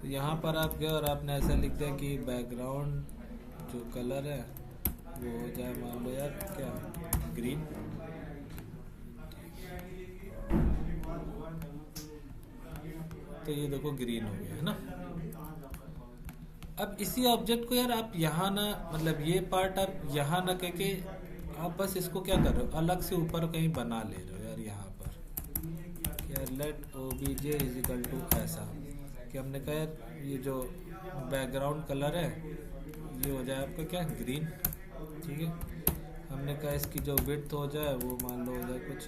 तो यहाँ पर आप गए और आपने ऐसा लिख दिया कि बैकग्राउंड जो कलर है वो हो जाए, मान लो यार क्या, ग्रीन। तो ये देखो ग्रीन हो गया है ना। अब इसी ऑब्जेक्ट को यार आप यहाँ ना, मतलब ये पार्ट आप यहाँ ना कह के आप बस इसको क्या कर रहे हो, अलग से ऊपर कहीं बना ले रहे हो यार। यहाँ पर यार let O B J is equal to ऐसा कि हमने कहा यार ये जो बैकग्राउंड कलर है ये हो जाए आपका क्या, ग्रीन। ठीक है, हमने कहा इसकी जो विड्थ हो जाए वो मान लो हो जाए कुछ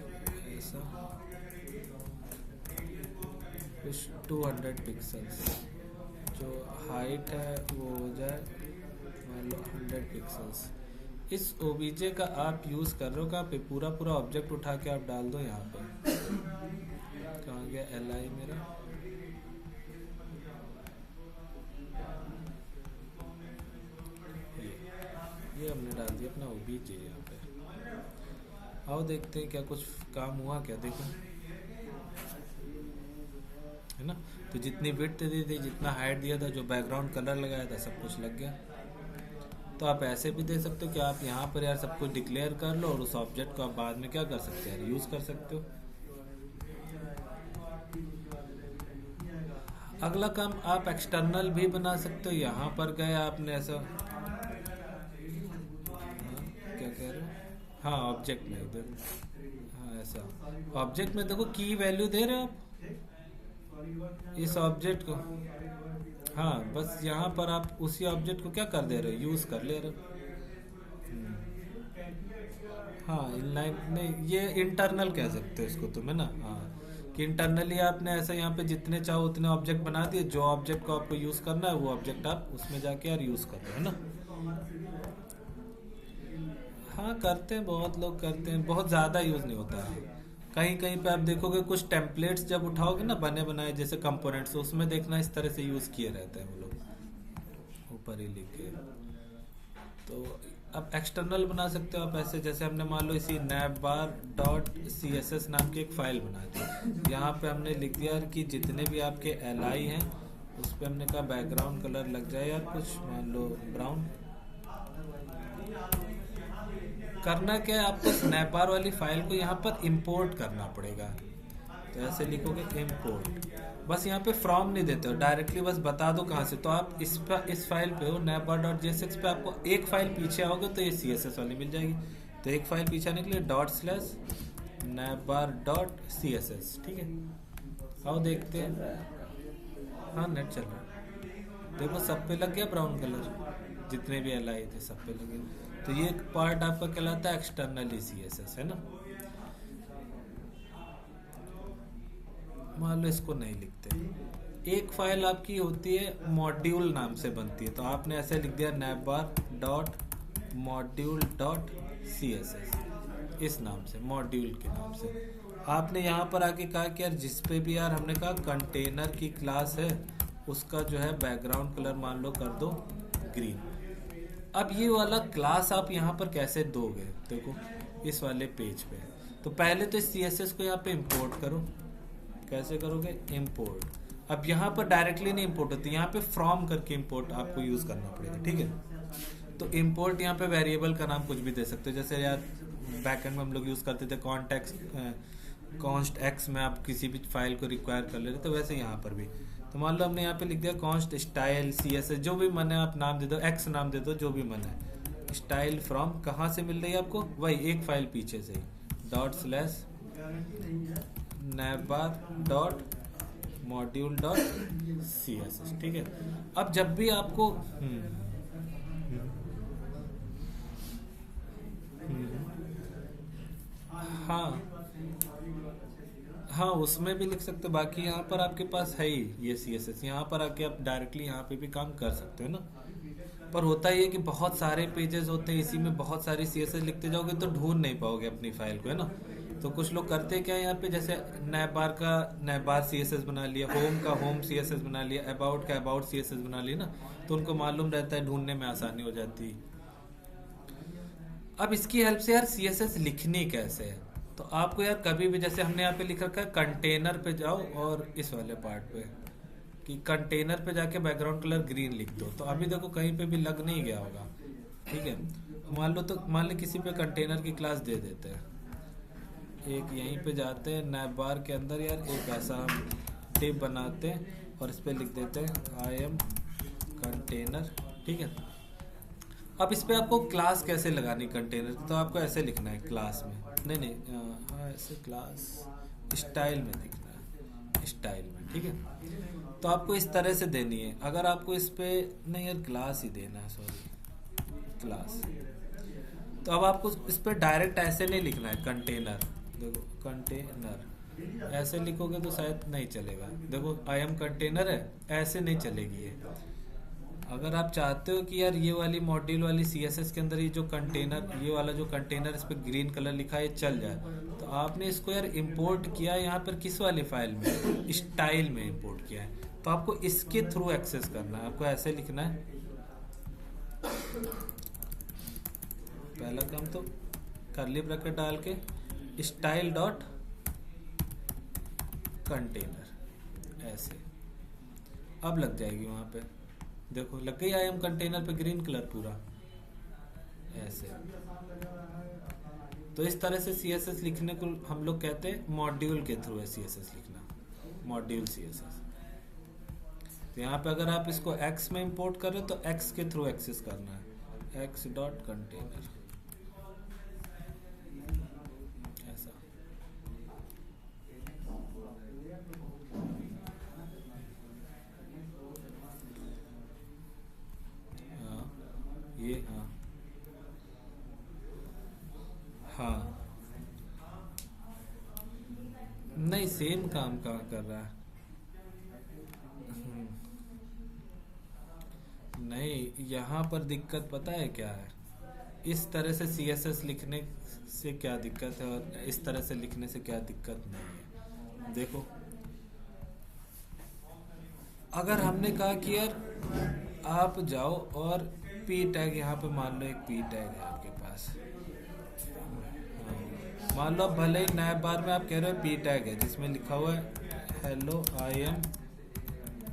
ऐसा, कुछ 200 पिक्सल्स। जो हाइट है वो हो जाए मान लो 100 पिक्सल्स। इस ओबीजे का आप यूज़ कर रहे हो कहाँ पे, पूरा पूरा ऑब्जेक्ट उठा के आप डाल दो यहाँ पे। कहाँ गया एल आई मेरा, ये हमने डाल दिया अपना ओबीजे यहाँ पे। आओ देखते हैं क्या कुछ काम हुआ क्या, देखो है ना। तो जितनी विड्थ दी थी, जितना हाइट दिया था, जो बैकग्राउंड कलर लगाया था, सब कुछ लग गया। तो आप ऐसे भी दे सकते हो कि आप यहाँ पर यार सब कुछ डिक्लेयर कर लो और उस ऑब्जेक्ट को आप बाद में क्या कर सकते हो यार, यूज़ कर सकते हो। अगला काम आप एक्सटर्नल भी बना सकते हो। यहाँ पर गए आपने ऐसा, क्या कह रहे हो, हाँ ऑब्जेक्ट में इधर, हाँ ऐसा ऑब्जेक्ट में देखो की वैल्यू दे रहे हो आप इस ऑब्जेक्ट को। हाँ बस यहाँ पर आप उसी ऑब्जेक्ट को क्या कर दे रहे हो, यूज़ कर ले रहे हो। हाँ इनलाइन नहीं, ये इंटरनल कह सकते हो इसको तुम, है ना। हाँ कि इंटरनली आपने ऐसा यहाँ पे जितने चाहो उतने ऑब्जेक्ट बना दिए, जो ऑब्जेक्ट को आपको यूज़ करना है वो ऑब्जेक्ट आप उसमें जाके यार यूज़ कर रहे हो, है ना। हाँ करते हैं, बहुत लोग करते हैं, बहुत ज़्यादा यूज़ नहीं होता है। कहीं कहीं पे आप देखोगे कुछ टेम्पलेट्स जब उठाओगे ना बने बनाए जैसे कंपोनेंट्स, उसमें देखना इस तरह से यूज़ किए रहते हैं वो लोग, ऊपर ही लिखे। तो अब एक्सटर्नल बना सकते हो आप ऐसे, जैसे हमने मान लो इसी navbar dot C S S नाम की एक फ़ाइल बना दी। यहाँ पे हमने लिख दिया कि जितने भी आपके एल आई हैं उस पर हमने कहा बैकग्राउंड कलर लग जाए यार कुछ मान लो ब्राउन। करना क्या है, आपको स्नैपार वाली फाइल को यहाँ पर इंपोर्ट करना पड़ेगा। तो ऐसे लिखोगे इंपोर्ट, बस यहाँ पे फ्रॉम नहीं देते हो, डायरेक्टली बस बता दो कहाँ से। तो आप इस फाइल पे हो navbar.jsx पे, आपको एक फाइल पीछे आओगे तो ये CSS वाली मिल जाएगी। तो एक फाइल पीछे आने के लिए /navbar.css, ठीक है। आओ देखते हैं, हाँ नेट चल रहा है, देखो सब पे लग गया ब्राउन कलर, जितने भी एल आई थे सब पे लगे। तो ये पार्ट आपका कहलाता है एक्सटर्नली CSS, है ना। मान लो इसको नहीं लिखते, एक फाइल आपकी होती है मॉड्यूल नाम से बनती है, तो आपने ऐसे लिख दिया navbar.module.css, इस नाम से, मॉड्यूल के नाम से। आपने यहाँ पर आके कहा कि यार जिस पे भी यार हमने कहा कंटेनर की क्लास है उसका जो है बैकग्राउंड कलर मान लो कर दो ग्रीन। अब ये वाला क्लास आप यहाँ पर कैसे दोगे, देखो इस वाले पेज पे। तो पहले तो इस CSS को यहाँ पे इंपोर्ट करो। कैसे करोगे, इंपोर्ट। अब यहाँ पर डायरेक्टली नहीं इंपोर्ट होती, यहाँ पे फ्रॉम करके इंपोर्ट आपको यूज करना पड़ेगा, ठीक है। तो इंपोर्ट यहाँ पे वेरिएबल का नाम कुछ भी दे सकते हो, जैसे यार बैकएंड में हम लोग यूज करते थे कॉन्स्ट एक्स में आप किसी भी फाइल को रिक्वायर कर ले रहे, तो वैसे यहाँ पर भी। तो मान लो हमने यहाँ पे लिख दिया कॉन्स्ट स्टाइल CSS, जो भी मन है आप नाम दे दो, एक्स नाम दे दो, जो भी मन है। स्टाइल फ्रॉम कहाँ से मिल रही है आपको, वही एक फाइल पीछे से ही, ./navbar.module.css, ठीक है। अब जब भी आपको हाँ हाँ उसमें भी लिख सकते हो, बाकी यहाँ पर आपके पास है ही ये CSS, यहाँ पर आके आप डायरेक्टली यहाँ पे भी काम कर सकते हो ना। पर होता ही है कि बहुत सारे पेजेस होते हैं, इसी में बहुत सारी CSS लिखते जाओगे तो ढूंढ नहीं पाओगे अपनी फाइल को, है ना। तो कुछ लोग करते क्या है यहाँ पे, जैसे navbar का navbar CSS बना लिया, होम का होम CSS बना लिया, अबाउट का अबाउट CSS बना लिया ना, तो उनको मालूम रहता है, ढूंढने में आसानी हो जाती है। अब इसकी हेल्प से यार CSS लिखनी कैसे है, तो आपको यार कभी भी, जैसे हमने यहाँ पे लिख रखा है कंटेनर पे जाओ और इस वाले पार्ट पे कि कंटेनर पे जाके बैकग्राउंड कलर ग्रीन लिख दो, तो अभी देखो कहीं पे भी लग नहीं गया होगा। ठीक है, मान लो किसी पे कंटेनर की क्लास दे देते हैं, एक यहीं पे जाते हैं नैप बार के अंदर यार, एक ऐसा हम टिप बनाते हैं और इस पे लिख देते हैं आई एम कंटेनर। ठीक है, अब इस पे आपको क्लास कैसे लगानी कंटेनर की, तो आपको ऐसे लिखना है क्लास में, नहीं हाँ ऐसे क्लास स्टाइल में लिखना है, स्टाइल में। ठीक है, तो आपको इस तरह से देनी है। अगर आपको इस पे नहीं यार क्लास ही देना है, सॉरी क्लास, तो अब आपको इस पे डायरेक्ट ऐसे नहीं लिखना है कंटेनर, देखो कंटेनर ऐसे लिखोगे तो शायद नहीं चलेगा। देखो आई एम कंटेनर है, ऐसे नहीं चलेगी ये। अगर आप चाहते हो कि यार ये वाली मॉड्यूल वाली सीएसएस के अंदर ये जो कंटेनर, ये वाला जो कंटेनर इस पे ग्रीन कलर लिखा है ये चल जाए, तो आपने इसको यार इंपोर्ट किया है यहाँ पर किस वाली फाइल में, स्टाइल में इंपोर्ट किया है, तो आपको इसके थ्रू एक्सेस करना है। आपको ऐसे लिखना है, पहला काम तो कर्ली ब्रैकेट डाल के स्टाइल डॉट कंटेनर ऐसे, अब लग जाएगी वहां पे, देखो लग गई आई एम कंटेनर पे ग्रीन कलर पूरा ऐसे। तो इस तरह से सीएसएस लिखने को हम लोग कहते हैं मॉड्यूल के थ्रू है सीएसएस लिखना, मॉड्यूल सीएसएस। तो यहाँ पे अगर आप इसको एक्स में इंपोर्ट कर रहे हो तो एक्स के थ्रू एक्सेस करना है, एक्स डॉट कंटेनर ऐसा। ये हाँ नहीं सेम काम कहाँ कर रहा है, नहीं यहाँ पर दिक्कत पता है क्या है, इस तरह से सीएसएस लिखने से क्या दिक्कत है और इस तरह से लिखने से क्या दिक्कत नहीं है। देखो अगर हमने कहा कि यार आप जाओ और पी टैग, यहाँ पे मान लो एक पी टैग है आपके पास, मान लो भले ही नए बार में आप कह रहे हो पी टैग है जिसमें लिखा हुआ है hello I am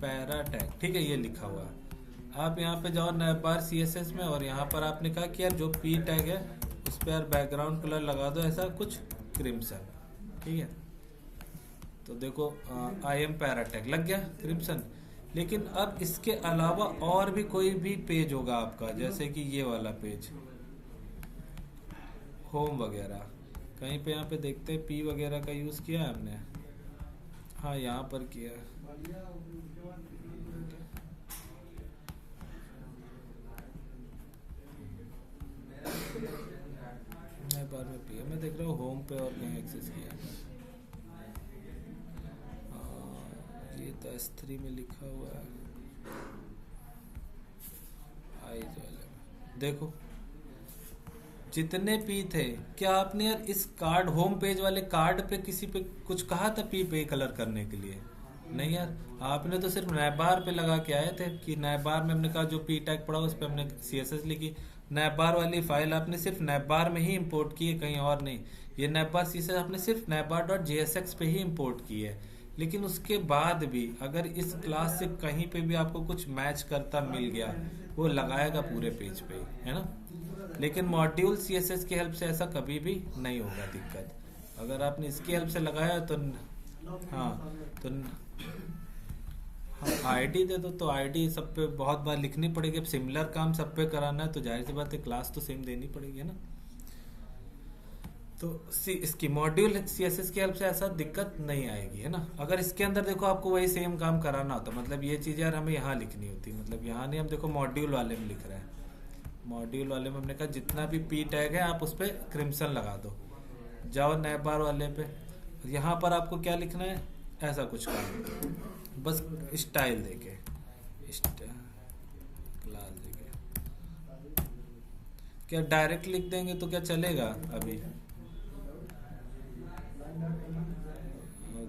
para tag, ठीक है ये लिखा हुआ है। आप यहाँ पे जाओ नए बार सीएसएस में और यहाँ पर आपने कहा कि यार जो पी टैग है उस पर यार बैकग्राउंड कलर लगा दो ऐसा कुछ क्रिम्सन। ठीक है, तो देखो आई एम पैरा टैग लग गया क्रिम्सन। लेकिन अब इसके अलावा और भी कोई भी पेज होगा आपका, जैसे कि ये वाला पेज होम वगैरह, कहीं पे यहाँ पे देखते हैं पी वगैरह का यूज किया है हमने, हाँ यहाँ पर किया है। मैं बार में पी मैं देख रहा हूँ होम पे और कहीं एक्सेस किया है। ये तो S3 में लिखा हुआ है आइज वाले में, देखो जितने पी थे, क्या आपने यार इस कार्ड होम पेज वाले कार्ड पे किसी पे कुछ कहा था पी पे कलर करने के लिए? नहीं यार, आपने तो सिर्फ नैबार पे लगा के आए थे कि नैबार में हमने कहा जो पी टैग पड़ा उस पर हमने सीएसएस लिखी। नैबार वाली फाइल आपने सिर्फ नैबार में ही इंपोर्ट की है, कहीं और नहीं। ये नैबार सीएसएस आपने सिर्फ नैबार डॉट जेएसएक्स पे ही इंपोर्ट की है। लेकिन उसके बाद भी अगर इस क्लास से कहीं पे भी आपको कुछ मैच करता मिल गया, वो लगाएगा पूरे पेज पे, है ना। लेकिन मॉड्यूल सीएसएस की हेल्प से ऐसा कभी भी नहीं होगा दिक्कत। अगर आपने इसकी हेल्प से लगाया तो तो आईडी दे दो, तो आईडी सब पे बहुत बार लिखनी पड़ेगी। अब सिमिलर काम सब पे कराना है तो जाहिर सी बात है क्लास तो सेम देनी पड़ेगी, है ना। तो इसकी मॉड्यूल सीएसएस की हेल्प से ऐसा दिक्कत नहीं आएगी, है ना। अगर इसके अंदर देखो आपको वही सेम काम कराना होता, मतलब ये चीज़ यार हमें यहाँ लिखनी होती, मतलब यहाँ नहीं, हम देखो मॉड्यूल वाले में लिख रहे हैं। मॉड्यूल वाले में हमने कहा जितना भी पी टैग है आप उस पर क्रिम्सन लगा दो। जाओ नैबार वाले पे, यहाँ पर आपको क्या लिखना है, ऐसा कुछ काम, बस स्टाइल देके क्लास देके। क्या डायरेक्ट लिख देंगे तो क्या चलेगा? अभी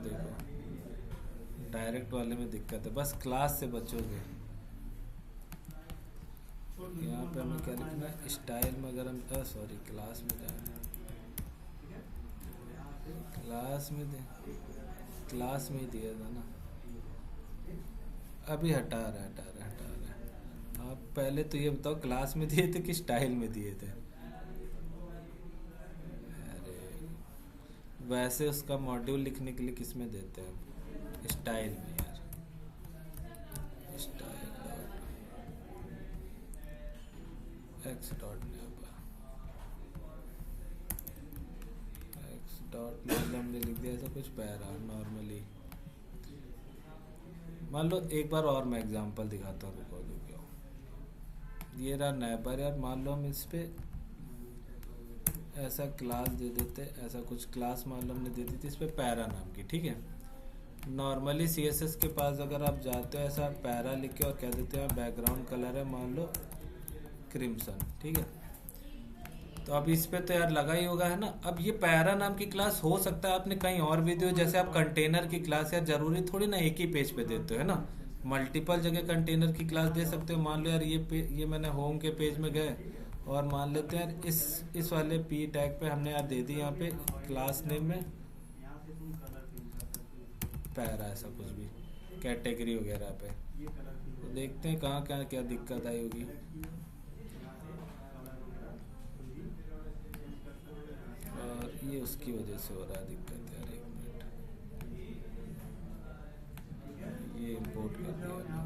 देखो डायरेक्ट वाले में दिक्कत है, बस क्लास से बचोगे। यहाँ पे हमें क्या लिखना है, स्टाइल में अगर हम सॉरी क्लास में जाए, क्लास में दे, क्लास में ही दिया था ना। अभी हटा रहा है। आप पहले तो ये बताओ क्लास में दिए थे कि स्टाइल में दिए थे? अरे, वैसे उसका मॉड्यूल लिखने के लिए किस में देते हैं? स्टाइल में यार। Style dot x dot x dot मतलब हमने लिख दिया ऐसा कुछ पैरा नॉर्मली। मान लो एक बार और मैं एग्जांपल दिखाता हूँ, रुको रुको। ये रहा नेबर यार, मान लो हम इस पे ऐसा क्लास दे देते, ऐसा कुछ क्लास मान लो हमने दे दी थी इस पे पैरा नाम की, ठीक है। नॉर्मली सीएसएस के पास अगर आप जाते हो ऐसा पैरा लिख के और कह देते हैं बैकग्राउंड कलर है मान लो क्रिम्सन, ठीक है। तो अब इस पे तो यार लगा ही होगा है ना। अब ये पैरा नाम की क्लास हो सकता है आपने कहीं और वीडियो जैसे आप कंटेनर की क्लास, यार जरूरी थोड़ी ना एक ही पेज पे देते हो है ना, मल्टीपल जगह कंटेनर की क्लास दे सकते हो। मान लो यार ये मैंने होम के पेज में गए और मान लेते हैं यार इस वाले पी टैग पे हमने यार दे दी यहाँ पे क्लास नेम में पैरा, ऐसा कुछ भी कैटेगरी वगैरह पे। तो देखते हैं कहाँ कहाँ क्या दिक्कत आई होगी। और ये उसकी वजह से हो रहा है दिक्कत यार, एक मिनट। ये इंपोर्ट कर दिया ना,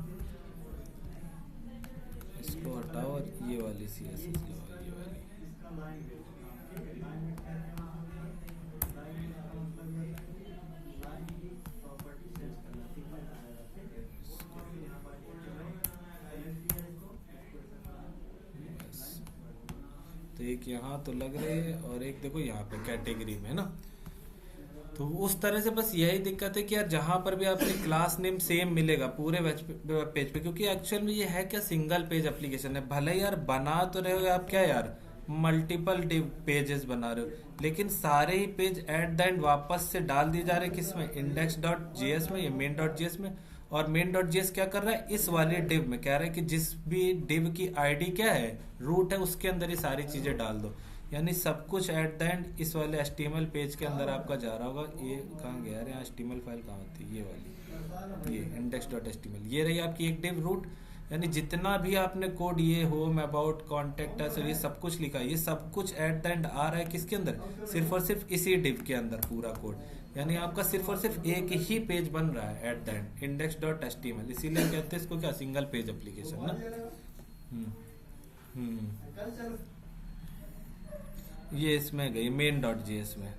इसको हटाओ और ये वाली CSS लगाओ, ये वाली। बस, तो एक यहाँ तो लग रही है और एक देखो यहाँ पे कैटेगरी में ना। तो उस तरह से बस यही दिक्कत है कि यार जहां पर भी आपने क्लास नेम सेम मिलेगा पूरे वेब पेज पे, क्योंकि एक्चुअल में ये है क्या सिंगल पेज एप्लीकेशन है। भले यार बना तो रहे हो आप क्या यार मल्टीपल पेजेस बना रहे हो, लेकिन सारे ही पेज एट द एंड वापस से डाल दिए जा रहे हैं किसमें, index.js में या main.js में। और main.js क्या कर रहा है, इस वाले डिव में कह रहा है कि जिस भी डिव की आईडी क्या है रूट है उसके अंदर ही सारी चीजें डाल दो। यानी सब कुछ एट द एंड इस वाले HTML पेज के अंदर आपका जा रहा होगा। ये कहाँ गया यार, यहाँ HTML फाइल कहाँ होती है, ये वाली, ये index.html, ये रही आपकी एक डिव रूट। यानी जितना भी आपने कोड ये होम अबाउट कॉन्टेक्ट अस ये सब कुछ लिखा है, ये सब कुछ एट द एंड आ रहा है किसके अंदर, सिर्फ और सिर्फ इसी डिव के अंदर पूरा कोड। यानी आपका सिर्फ और सिर्फ एक ही पेज बन रहा है एट द एंड index.html। इसीलिए कहते हैं इसको क्या सिंगल पेज एप्लीकेशन ना। हम्म ये इसमें गई main.js में।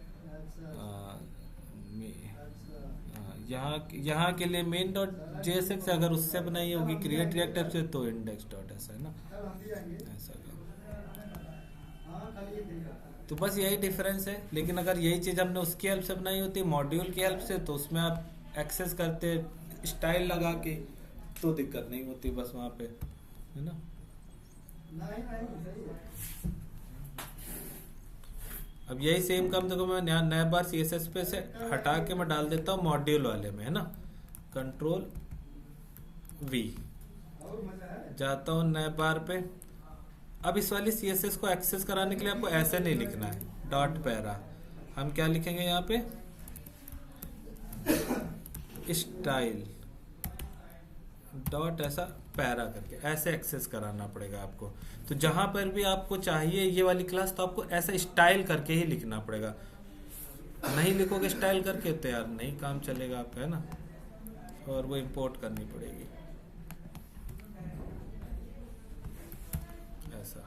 यहाँ के लिए main.js से अगर उससे बनाई होगी क्रिएट रिएक्ट से तो index.s है ना, ऐसा। तो बस यही डिफरेंस है। लेकिन अगर यही चीज हमने उसकी हेल्प से बनाई होती मॉड्यूल की हेल्प से, तो उसमें आप एक्सेस करते स्टाइल लगा के तो दिक्कत नहीं होती बस वहां पे, है ना। अब यही सेम काम देखो मैं नया बार CSS पे से हटा के मैं डाल देता हूँ मॉड्यूल वाले में, है ना। कंट्रोल V जाता हूँ नए बार पे। अब इस वाली CSS को एक्सेस कराने के लिए आपको ऐसे नहीं लिखना है डॉट पैरा, हम क्या लिखेंगे यहाँ पे स्टाइल डॉट ऐसा पैरा करके ऐसे एक्सेस कराना पड़ेगा आपको। तो जहां पर भी आपको चाहिए ये वाली क्लास तो आपको ऐसा स्टाइल करके ही लिखना पड़ेगा। नहीं लिखोगे स्टाइल करके तो यार नहीं काम चलेगा आपका, है ना। और वो इंपोर्ट करनी पड़ेगी ऐसा।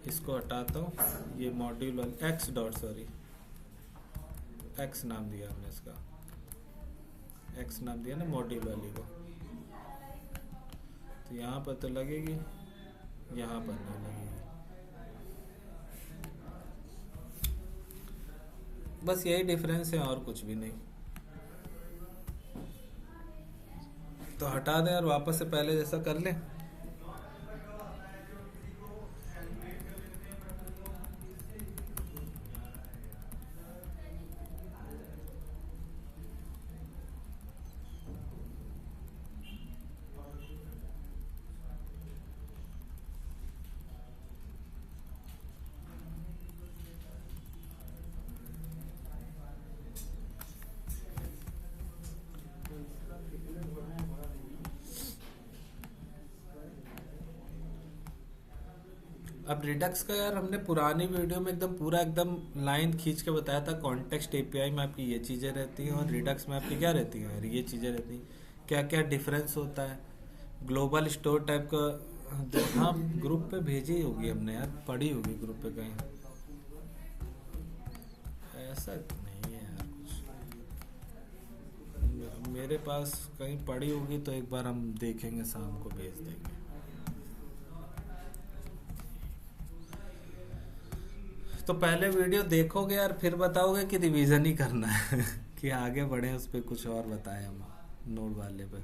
इसको हटाता हूँ, ये मॉड्यूल वाली एक्स नाम दिया हमने इसका, एक्स नाम दिया ना मॉड्यूल वाली को। तो यहाँ पर तो लगेगी, यहाँ पर नहीं लगेगी। बस यही डिफरेंस है और कुछ भी नहीं। तो हटा दें और वापस से पहले जैसा कर लें। अब रिडक्स का यार हमने पुरानी वीडियो में एकदम पूरा एकदम लाइन खींच के बताया था। कॉन्टेक्स्ट एपीआई में आपकी ये चीज़ें रहती हैं और रिडक्स में आपकी क्या रहती हैं यार, ये चीज़ें रहती हैं। क्या क्या डिफरेंस होता है, ग्लोबल स्टोर टाइप का। हाँ, ग्रुप पे भेजी होगी हमने यार, पढ़ी होगी ग्रुप पे कहीं। ऐसा नहीं है यार कुछ, मेरे पास कहीं पड़ी होगी तो एक बार हम देखेंगे, शाम को भेज देंगे। तो पहले वीडियो देखोगे यार, फिर बताओगे कि रिवीजन ही करना है कि आगे बढ़े उस पर कुछ और बताए हम नोट वाले पे।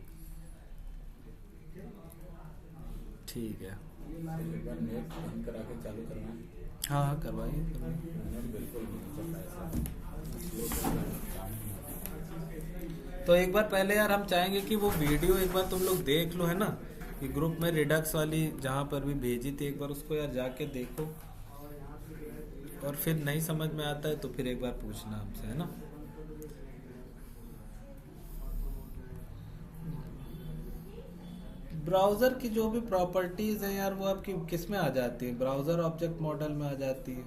ठीक है, नेट बंद करा के चालू करना है। हाँ हाँ करवाइए। बिल्कुल तो एक बार पहले यार हम चाहेंगे कि वो वीडियो एक बार तुम लोग देख लो, है ना, कि ग्रुप में रिडक्स वाली जहाँ पर भी भेजी थी, एक बार उसको यार जाके देखो, और फिर नहीं समझ में आता है तो फिर एक बार पूछना हमसे, है ना। ब्राउज़र की जो भी प्रॉपर्टीज़ हैं यार, वो आपकी किस में आ जाती है, ब्राउज़र ऑब्जेक्ट मॉडल में आ जाती है।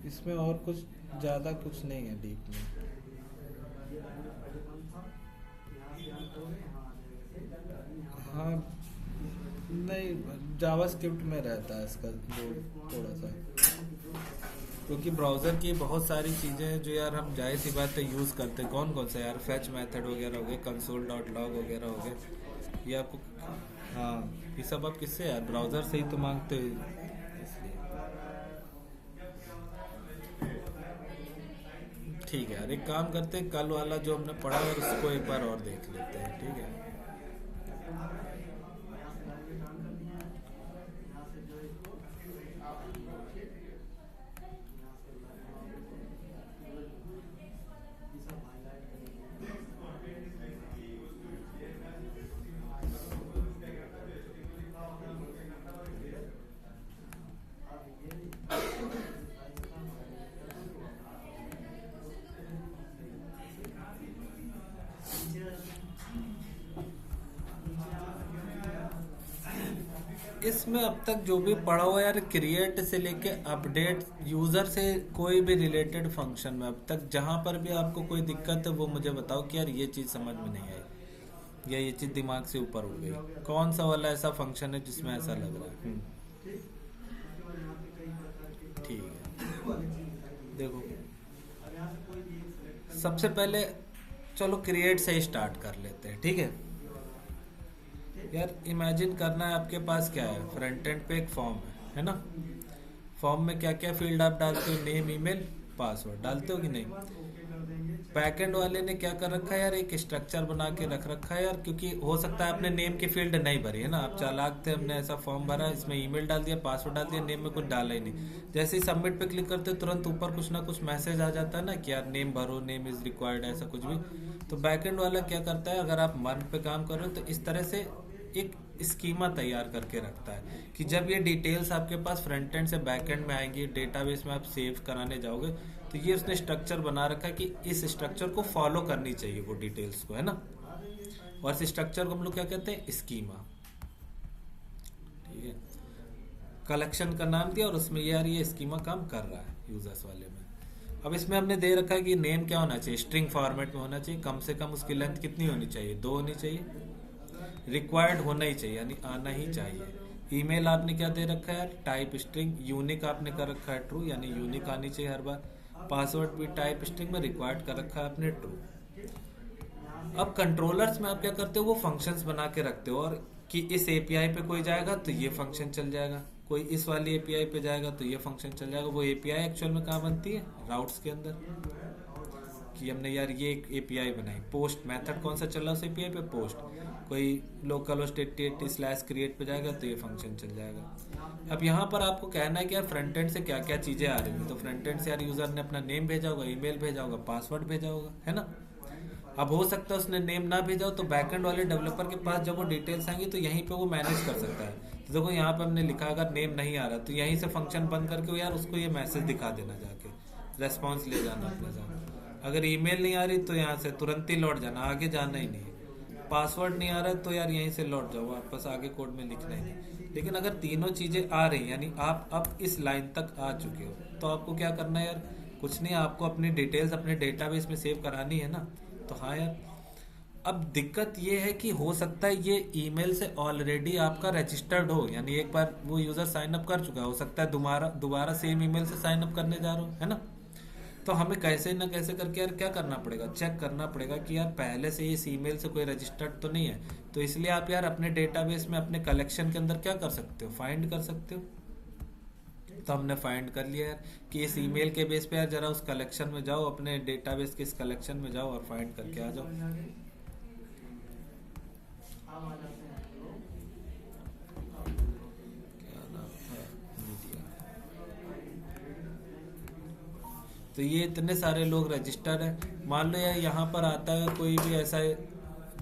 इसमें और कुछ ज़्यादा कुछ नहीं है डीप में। हाँ नहीं, जावास्क्रिप्ट में रहता है इसका जो थोड़ा सा, क्योंकि ब्राउज़र की बहुत सारी चीज़ें हैं जो यार हम जाहिर सी बात है यूज़ करते हैं। कौन कौन सा यार, फैच मेथड वगैरह हो गए, console.log वगैरह हो गए, ये आपको, हाँ ये सब आप किससे यार, ब्राउज़र से ही तो मांगते हो, इसलिए। ठीक है यार, एक काम करते हैं, कल वाला जो हमने पढ़ा है उसको एक बार और देख लेते हैं, ठीक है। इसमें अब तक जो भी पढ़ा हुआ यार, क्रिएट से लेके अपडेट, यूजर से कोई भी रिलेटेड फंक्शन में अब तक जहां पर भी आपको कोई दिक्कत है वो मुझे बताओ कि यार ये चीज समझ में नहीं आई या ये चीज दिमाग से ऊपर हो गई। कौन सा वाला ऐसा फंक्शन है जिसमें ऐसा लग रहा है? ठीक है, देखो सबसे पहले चलो क्रिएट से ही स्टार्ट कर लेते हैं, ठीक है। यार इमेजिन करना है आपके पास क्या है, फ्रंट एंड पे एक फॉर्म है ना। फॉर्म में क्या क्या फील्ड आप डालते हो, नेम, ईमेल, पासवर्ड डालते हो कि नहीं। बैकएंड वाले ने क्या कर रखा है यार, एक स्ट्रक्चर बना के रख रखा है यार, क्योंकि हो सकता है आपने नेम की फील्ड नहीं भरी है ना, आप चालाक थे, हमने ऐसा फॉर्म भरा, इसमें ईमेल डाल दिया, पासवर्ड डाल दिया, नेम में कुछ डाला ही नहीं। जैसे ही सबमिट पे क्लिक करते तुरंत ऊपर कुछ ना कुछ मैसेज आ जाता है ना कि यार नेम भरो, नेम इज रिक्वायर्ड, ऐसा कुछ भी। तो बैकएंड वाला क्या करता है, अगर आप मन पे काम कर रहे हो तो इस तरह से एक स्कीमा तैयार करके रखता है कि जब ये डिटेल्स आपके पास फ्रंट एंड से बैक एंड में आएंगी, डेटाबेस में आप सेव कराने जाओगे, तो ये उसने स्ट्रक्चर बना रखा है कि इस स्ट्रक्चर को फॉलो करनी चाहिए वो डिटेल्स को, है ना। और इस स्ट्रक्चर को हम लोग क्या कहते हैं, स्कीमा, ठीक है। कलेक्शन का नाम दिया और उसमें यार ये स्कीमा काम कर रहा है यूजर्स वाले में। अब इसमें हमने दे रखा है कि नेम क्या होना चाहिए, स्ट्रिंग फॉर्मेट में होना चाहिए, कम से कम उसकी लेंथ कितनी होनी चाहिए, 2 होनी चाहिए, रिक्वायर्ड होना ही चाहिए यानी आना ही चाहिए। ईमेल आपने क्या दे रखा है, टाइप स्ट्रिंग, यूनिक आपने कर रखा है ट्रू, यानी यूनिक आनी चाहिए हर बार। पासवर्ड भी टाइप स्ट्रिंग में रिक्वायर्ड कर रखा है आपने ट्रू। अब कंट्रोलर्स में आप क्या करते हो, वो फंक्शंस बना के रखते हो, और कि इस एपीआई पे कोई जाएगा तो ये फंक्शन चल जाएगा, कोई इस वाली एपीआई पे जाएगा तो ये फंक्शन चल जाएगा। वो एपीआई एक्चुअल में कहाँ बनती है, राउट्स के अंदर, कि हमने यार ये एक एपीआई बनाई। पोस्ट मेथड कौन सा चल रहा है उस एपीआई पे, पोस्ट। कोई लोकल स्लैश क्रिएट पे जाएगा तो ये फंक्शन चल जाएगा। अब यहाँ पर आपको कहना है कि यार फ्रंट एंड से क्या क्या चीजें आ रही हैं, तो फ्रंट एंड से यार यूजर ने अपना नेम भेजा होगा, ईमेल भेजा होगा, पासवर्ड भेजा होगा, है ना। अब हो सकता है उसने नेम ना भेजा हो तो बैकएंड वाले डेवलपर के पास जब वो डिटेल्स आएंगी तो यहीं पे वो मैनेज कर सकता है। तो देखो यहाँ पे हमने लिखा अगर नेम नहीं आ रहा तो यहीं से फंक्शन बंद करके यार उसको ये मैसेज दिखा देना, जाके रेस्पॉन्स ले जाना अपने साथ। अगर ईमेल नहीं आ रही तो यहाँ से तुरंत ही लौट जाना, आगे जाना ही नहीं। पासवर्ड नहीं आ रहा है तो यार यहीं से लौट जाओ वापस, आगे कोड में लिखना ही नहीं। लेकिन अगर तीनों चीजें आ रही यानी आप अब इस लाइन तक आ चुके हो तो आपको क्या करना है यार, कुछ नहीं, आपको अपनी डिटेल्स अपने डेटाबेस में सेव करानी है ना। तो हाँ यार, अब दिक्कत ये है कि हो सकता है ये ईमेल से ऑलरेडी आपका रजिस्टर्ड हो, यानी एक बार वो यूजर साइन अप कर चुका है, हो सकता है दोबारा दोबारा सेम ईमेल से साइन अप करने जा रहे हो, है ना। तो हमें कैसे ना कैसे करके यार क्या करना पड़ेगा, चेक करना पड़ेगा कि यार पहले से इस ईमेल से कोई रजिस्टर्ड तो नहीं है। तो इसलिए आप यार अपने डेटाबेस में अपने कलेक्शन के अंदर क्या कर सकते हो, फाइंड कर सकते हो। तो हमने फाइंड कर लिया यार कि इस ईमेल के बेस पे यार जरा उस कलेक्शन में जाओ, अपने डेटाबेस के इस कलेक्शन में जाओ और फाइंड करके आ जाओ। क्या नाम था, मीडिया। तो ये इतने सारे लोग रजिस्टर है। मान लो यार यहाँ पर आता है कोई भी ऐसा है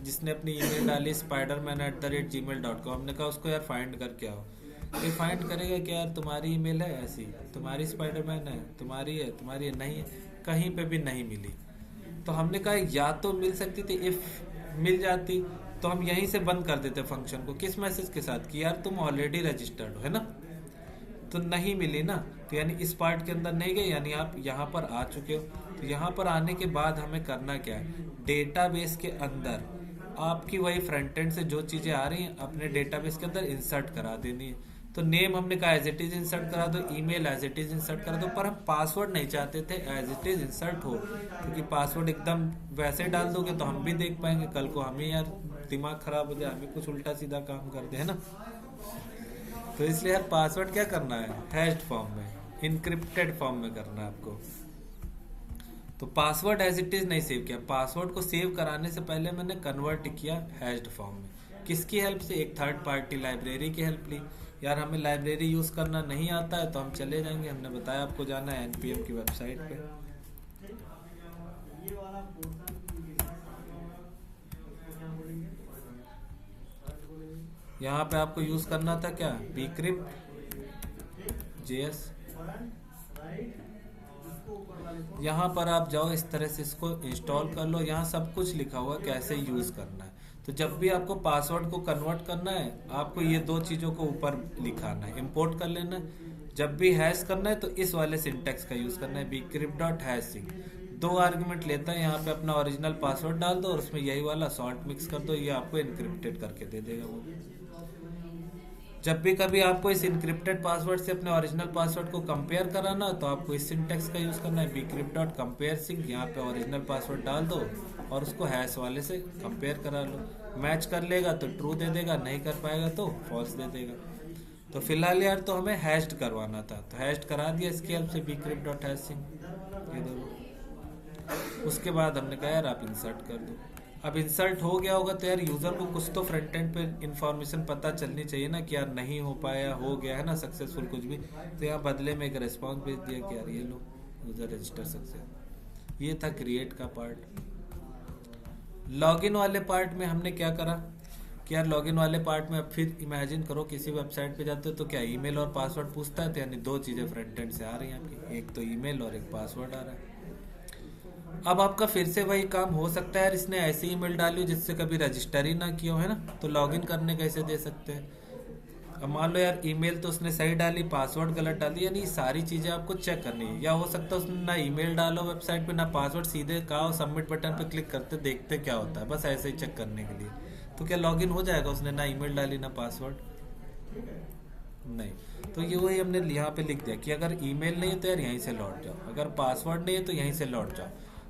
जिसने अपनी ईमेल डाली spiderman@gmail.com, हमने कहा उसको यार फाइंड करके आओ। ये फाइंड करेगा कि यार तुम्हारी ईमेल है ऐसी, तुम्हारी स्पाइडरमैन है, तुम्हारी है नहीं है, कहीं पे भी नहीं मिली। तो हमने कहा या तो मिल सकती थी, इफ मिल जाती तो हम यहीं से बंद कर देते फंक्शन को, किस मैसेज के साथ कि यार तुम ऑलरेडी रजिस्टर्ड हो, है ना। तो नहीं मिली ना, तो यानी इस पार्ट के अंदर नहीं गए, यानी आप यहाँ पर आ चुके हो। तो यहाँ पर आने के बाद हमें करना क्या है, डेटाबेस के अंदर आपकी वही फ्रंट एंड से जो चीजें आ रही हैं अपने डेटाबेस के अंदर इंसर्ट करा देनी है। तो नेम हमने कहा एज इट इज इंसर्ट करा दो, email as it is insert करा दो, पर हम पासवर्ड नहीं चाहते थे एज इट इज इंसर्ट हो, क्योंकि पासवर्ड एकदम वैसे डाल दोगे तो हम भी देख पाएंगे, कल को हमें यार दिमाग खराब हो जाए, हमें कुछ उल्टा सीधा काम कर दे, है ना। तो इसलिए यार पासवर्ड क्या करना है, हैश्ड फॉर्म में, इनक्रिप्टेड फॉर्म में करना है आपको। तो पासवर्ड एज इट इज नहीं सेव किया, पासवर्ड को सेव कराने से पहले मैंने कन्वर्ट किया हैश्ड फॉर्म में। किसकी हेल्प से, एक थर्ड पार्टी लाइब्रेरी की हेल्प ली। यार हमें लाइब्रेरी यूज करना नहीं आता है तो हम चले जाएंगे, हमने बताया आपको जाना है एनपीएम की वेबसाइट पे। यहाँ पे आपको यूज करना था क्या, bcrypt JS। यहाँ पर आप जाओ, इस तरह से इसको इंस्टॉल कर लो, यहाँ सब कुछ लिखा हुआ कैसे यूज करना है। तो जब भी आपको पासवर्ड को कन्वर्ट करना है आपको ये दो चीजों को ऊपर लिखाना है, इंपोर्ट कर लेना है। जब भी हैश करना है तो इस वाले सिंटेक्स का यूज करना है, bcrypt.hashing। 2 आर्गुमेंट लेता है, यहाँ पे अपना ओरिजिनल पासवर्ड डाल दो और उसमें यही वाला सॉल्ट मिक्स कर दो, ये आपको इनक्रिप्टेड करके दे देगा वो। जब भी कभी आपको इस इनक्रिप्टेड पासवर्ड से अपने ओरिजिनल पासवर्ड को कंपेयर कराना तो आपको इस सिंटेक्स का यूज करना है, bcrypt.compareSync। यहाँ पे ओरिजिनल पासवर्ड डाल दो और उसको हैश वाले से कंपेयर करा लो, मैच कर लेगा तो ट्रू दे देगा, नहीं कर पाएगा तो फॉल्स दे देगा। तो फिलहाल यार तो हमें हैश्ड करवाना था, तो हैश्ड करा दिया इसकी हेल्प से, bcrypt.hashing, ये देखो। उसके बाद हमने कहा यार आप इंसर्ट कर दो। अब इंसर्ट हो गया होगा तो यार यूजर को कुछ तो फ्रंट एंड पे इंफॉर्मेशन पता चलनी चाहिए ना कि यार नहीं हो पाया, हो गया है ना सक्सेसफुल कुछ भी। तो यहाँ बदले में एक रिस्पॉन्स भेज दिया कि यार ये लो यूजर रजिस्टर सक्सेस। ये था क्रिएट का पार्ट। लॉगिन वाले पार्ट में हमने क्या करा कि यार लॉगिन वाले पार्ट में अब फिर इमेजिन करो किसी वेबसाइट पे जाते हो तो क्या ईमेल और पासवर्ड पूछता है, तो यानी 2 चीजें फ्रंट एंड से आ रही हैं आपकी, एक तो ईमेल और एक पासवर्ड आ रहा है। अब आपका फिर से वही काम हो सकता है यार इसने ऐसी ईमेल डाली हो जिससे कभी रजिस्टर ही ना किया हो, है ना। तो लॉगिन करने कैसे दे सकते हैं। अब मान लो यार ईमेल तो उसने सही डाली, पासवर्ड गलत डाली, यानी सारी चीजें आपको चेक करनी है। या हो सकता है उसने ना ईमेल डालो वेबसाइट पे ना पासवर्ड, सीधे कहा सबमिट बटन पे क्लिक करते देखते क्या होता है, बस ऐसे ही चेक करने के लिए। तो क्या लॉगिन हो जाएगा, उसने ना ईमेल डाली ना पासवर्ड, नहीं। तो ये वही हमने यहाँ पे लिख दिया कि अगर ईमेल नहीं है तो यार यहीं से लौट जाओ, अगर पासवर्ड नहीं है तो यहीं से लौट जाओ।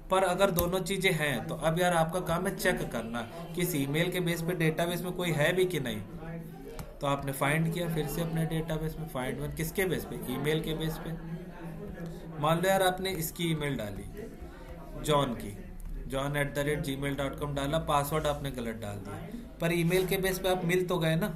पर अगर दोनों चीजें हैं तो अब यार आपका काम है चेक करना कि इस ईमेल के बेस पे डेटाबेस में कोई है भी कि नहीं। तो आपने फाइंड किया फिर से अपने डेटाबेस में, फाइंड वन किसके बेस पे, ईमेल के बेस पे। मान लो यार आपने इसकी ईमेल डाली जॉन की, john@gmail.com डाला, पासवर्ड आपने गलत डाल दिया, पर ईमेल के बेस पे आप मिल तो गए ना।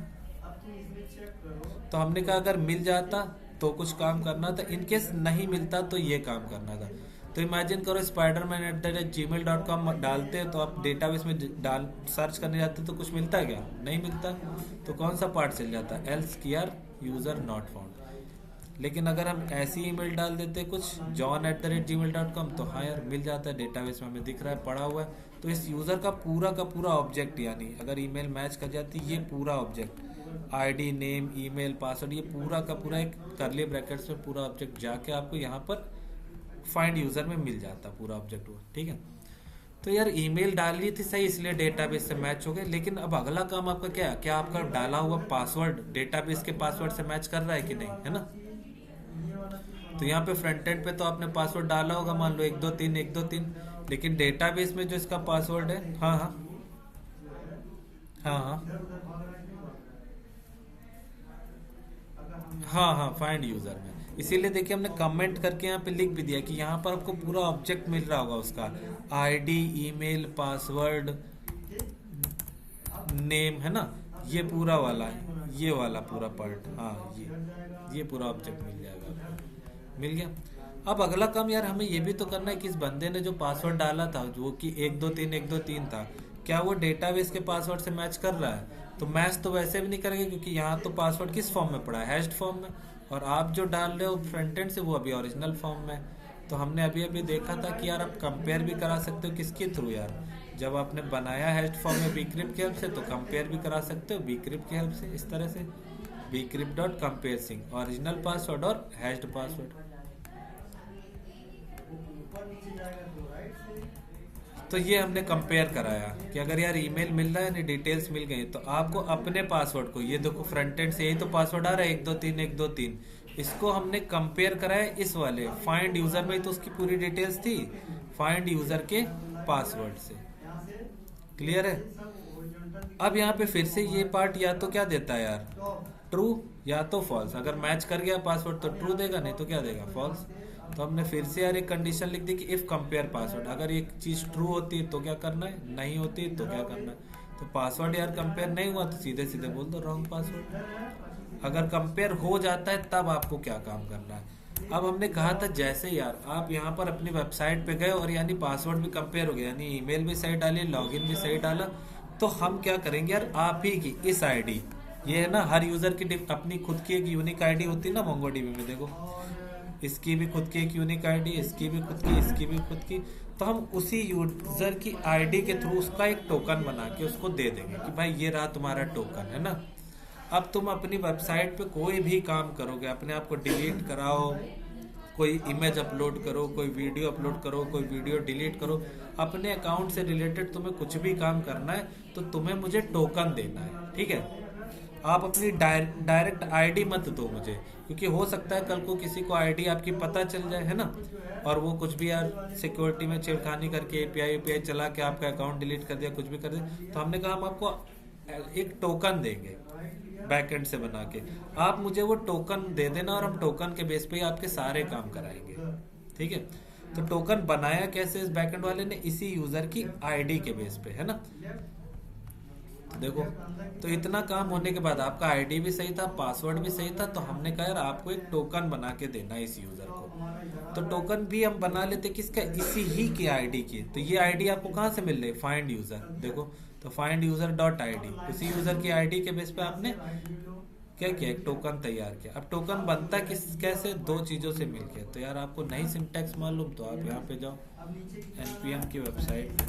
तो हमने कहा अगर मिल जाता तो कुछ काम करना था, इनकेस नहीं मिलता तो ये काम करना था। तो इमेजिन करो spiderman@gmail.com डालते तो आप डेटाबेस में डाल सर्च करने जाते तो कुछ मिलता क्या, नहीं मिलता। तो कौन सा पार्ट चल जाता, एल्स कियर यूजर नॉट फाउंड। लेकिन अगर हम ऐसी ईमेल डाल देते कुछ john@gmail.com, तो हाँ यार मिल जाता है, डेटाबेस में हमें दिख रहा है, पड़ा हुआ है। तो इस यूज़र का पूरा ऑब्जेक्ट, यानी अगर ईमेल मैच कर जाती ये पूरा object, ID, name, email, password, ये पूरा का पूरा एक करली ब्रैकेट्स में पूरा ऑब्जेक्ट जाके आपको यहाँ पर फाइंड यूज़र में मिल जाता पूरा ऑब्जेक्ट हुआ। ठीक है, तो यार ईमेल डाली थी सही, इसलिए डेटाबेस से मैच हो गए। लेकिन अब अगला काम आपका क्या है, क्या आपका डाला हुआ पासवर्ड डेटाबेस के पासवर्ड से मैच कर रहा है कि नहीं, है ना। तो यहाँ पे फ्रंट एंड पे तो आपने पासवर्ड डाला होगा, मान लो 123 लेकिन डेटाबेस में जो इसका पासवर्ड है, हाँ हाँ हाँ हाँ हाँ फाइंड यूजर में, इसीलिए देखिए हमने कमेंट करके यहाँ पे लिख भी दिया कि यहाँ पर आपको पूरा ऑब्जेक्ट मिल रहा होगा उसका, आईडी, ईमेल, पासवर्ड, नेम, है ना, ये पूरा वाला है, ये वाला पूरा पार्ट, हाँ ये पूरा ऑब्जेक्ट मिल जाएगा आपको, मिल गया। अब अगला काम यार हमें ये भी तो करना है कि इस बंदे ने जो पासवर्ड डाला था, जो कि 123 था, क्या वो डेटाबेस के पासवर्ड से मैच कर रहा है। तो मैच तो वैसे भी नहीं करेंगे, क्योंकि यहाँ तो पासवर्ड किस फॉर्म में पड़ा है, हैश्ड फॉर्म में, और आप जो डाल रहे हो फ्रंट एंड से वो अभी ओरिजिनल फॉर्म में। तो हमने अभी देखा था कि यार आप कंपेयर भी करा सकते हो, किसके थ्रू यार, जब आपने बनाया हैश्ड फॉर्म में बीक्रिप्ट की हेल्प से, तो कंपेयर भी करा सकते हो बीक्रिप्ट की हेल्प से, इस तरह से bcrypt.compareSync, ओरिजिनल पासवर्ड और हैश्ड पासवर्ड। तो ये हमने कंपेयर कराया कि अगर यार ईमेल मिल रहा है, यानी डिटेल्स मिल गई, तो आपको अपने पासवर्ड को, ये देखो फ्रंट एंड से यही तो पासवर्ड आ रहा है 123, इसको हमने कंपेयर कराया इस वाले फाइंड यूजर में, तो उसकी पूरी डिटेल्स थी फाइंड यूजर के पासवर्ड से। क्लियर है। अब यहाँ पे फिर से ये पार्ट या तो क्या देता है यार, ट्रू या तो फॉल्स। अगर मैच कर गया पासवर्ड तो ट्रू देगा, नहीं तो क्या देगा, फॉल्स। तो हमने फिर से यार एक कंडीशन लिख दी कि इफ कंपेयर पासवर्ड, अगर एक चीज ट्रू होती है तो क्या करना है, नहीं होती है तो क्या करना है। तो पासवर्ड यार कंपेयर नहीं हुआ तो सीधे सीधे बोल दो रॉन्ग पासवर्ड। अगर कंपेयर हो जाता है तब आपको क्या काम करना है। अब हमने कहा था जैसे यार आप यहाँ पर अपनी वेबसाइट पे गए और यानी पासवर्ड भी कंपेयर हो गया, यानी ईमेल भी सही डाली, लॉगिन भी सही डाला, तो हम क्या करेंगे यार, आप ही की इस आईडी, ये है ना, हर यूजर की अपनी खुद की एक यूनिक आईडी होती है ना मोंगोडीबी में, देखो इसकी भी खुद की एक यूनिक आईडी, इसकी भी खुद की, इसकी भी खुद की। तो हम उसी यूजर की आईडी के थ्रू उसका एक टोकन बना के उसको दे देंगे कि भाई ये रहा तुम्हारा टोकन, है ना। अब तुम अपनी वेबसाइट पे कोई भी काम करोगे, अपने आप को डिलीट कराओ, कोई इमेज अपलोड करो, कोई वीडियो अपलोड करो, कोई वीडियो डिलीट करो, अपने अकाउंट से रिलेटेड तुम्हें कुछ भी काम करना है तो तुम्हें मुझे टोकन देना है, ठीक है। आप अपनी डायरेक्ट आईडी मत दो मुझे, क्योंकि हो सकता है कल को किसी को आईडी आपकी पता चल जाए, है ना, और वो कुछ भी यार सिक्योरिटी में छेड़खानी करके एपीआई चला के आपका अकाउंट डिलीट कर दिया, कुछ भी कर दिया। तो हमने कहा हम आपको एक टोकन देंगे बैकएंड से बना के, आप मुझे वो टोकन दे देना और हम टोकन के बेस पे ही आपके सारे काम कराएंगे, ठीक है। तो टोकन बनाया कैसे इस बैकएंड वाले ने, इसी यूजर की आईडी के बेस पे, है ना। देखो तो इतना काम होने के बाद आपका आईडी भी सही था, पासवर्ड भी सही था, तो हमने कहा यार आपको एक टोकन बना के देना है इस यूजर को। तो टोकन भी हम बना लेते किसका, इसी ही की आईडी की। तो ये आईडी आपको कहाँ से मिल रही है, फाइंड यूजर, देखो तो फाइंड यूजर डॉट आईडी, उसी यूजर की आईडी के बेस पे आपने क्या किया, एक टोकन तैयार किया। अब टोकन बनता कैसे, दो चीजों से मिलके। तो यार आपको नहीं सिंटैक्स मालूम तो आप यहाँ पे जाओ npm की वेबसाइट,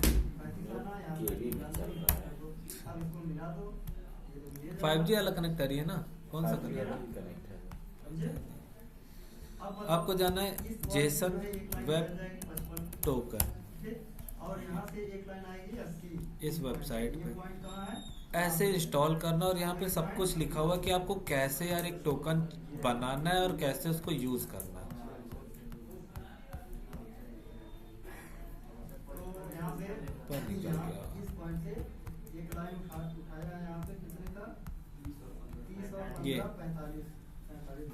5G वाला कनेक्ट करिए ना, कौन सा कनेक्ट है, आपको जाना है जेसन वेब टोकन, इस वेबसाइट पे ऐसे इंस्टॉल करना, और यहाँ पे सब कुछ लिखा हुआ कि आपको कैसे यार एक टोकन बनाना है और कैसे उसको यूज करना है। पर निकल गया ये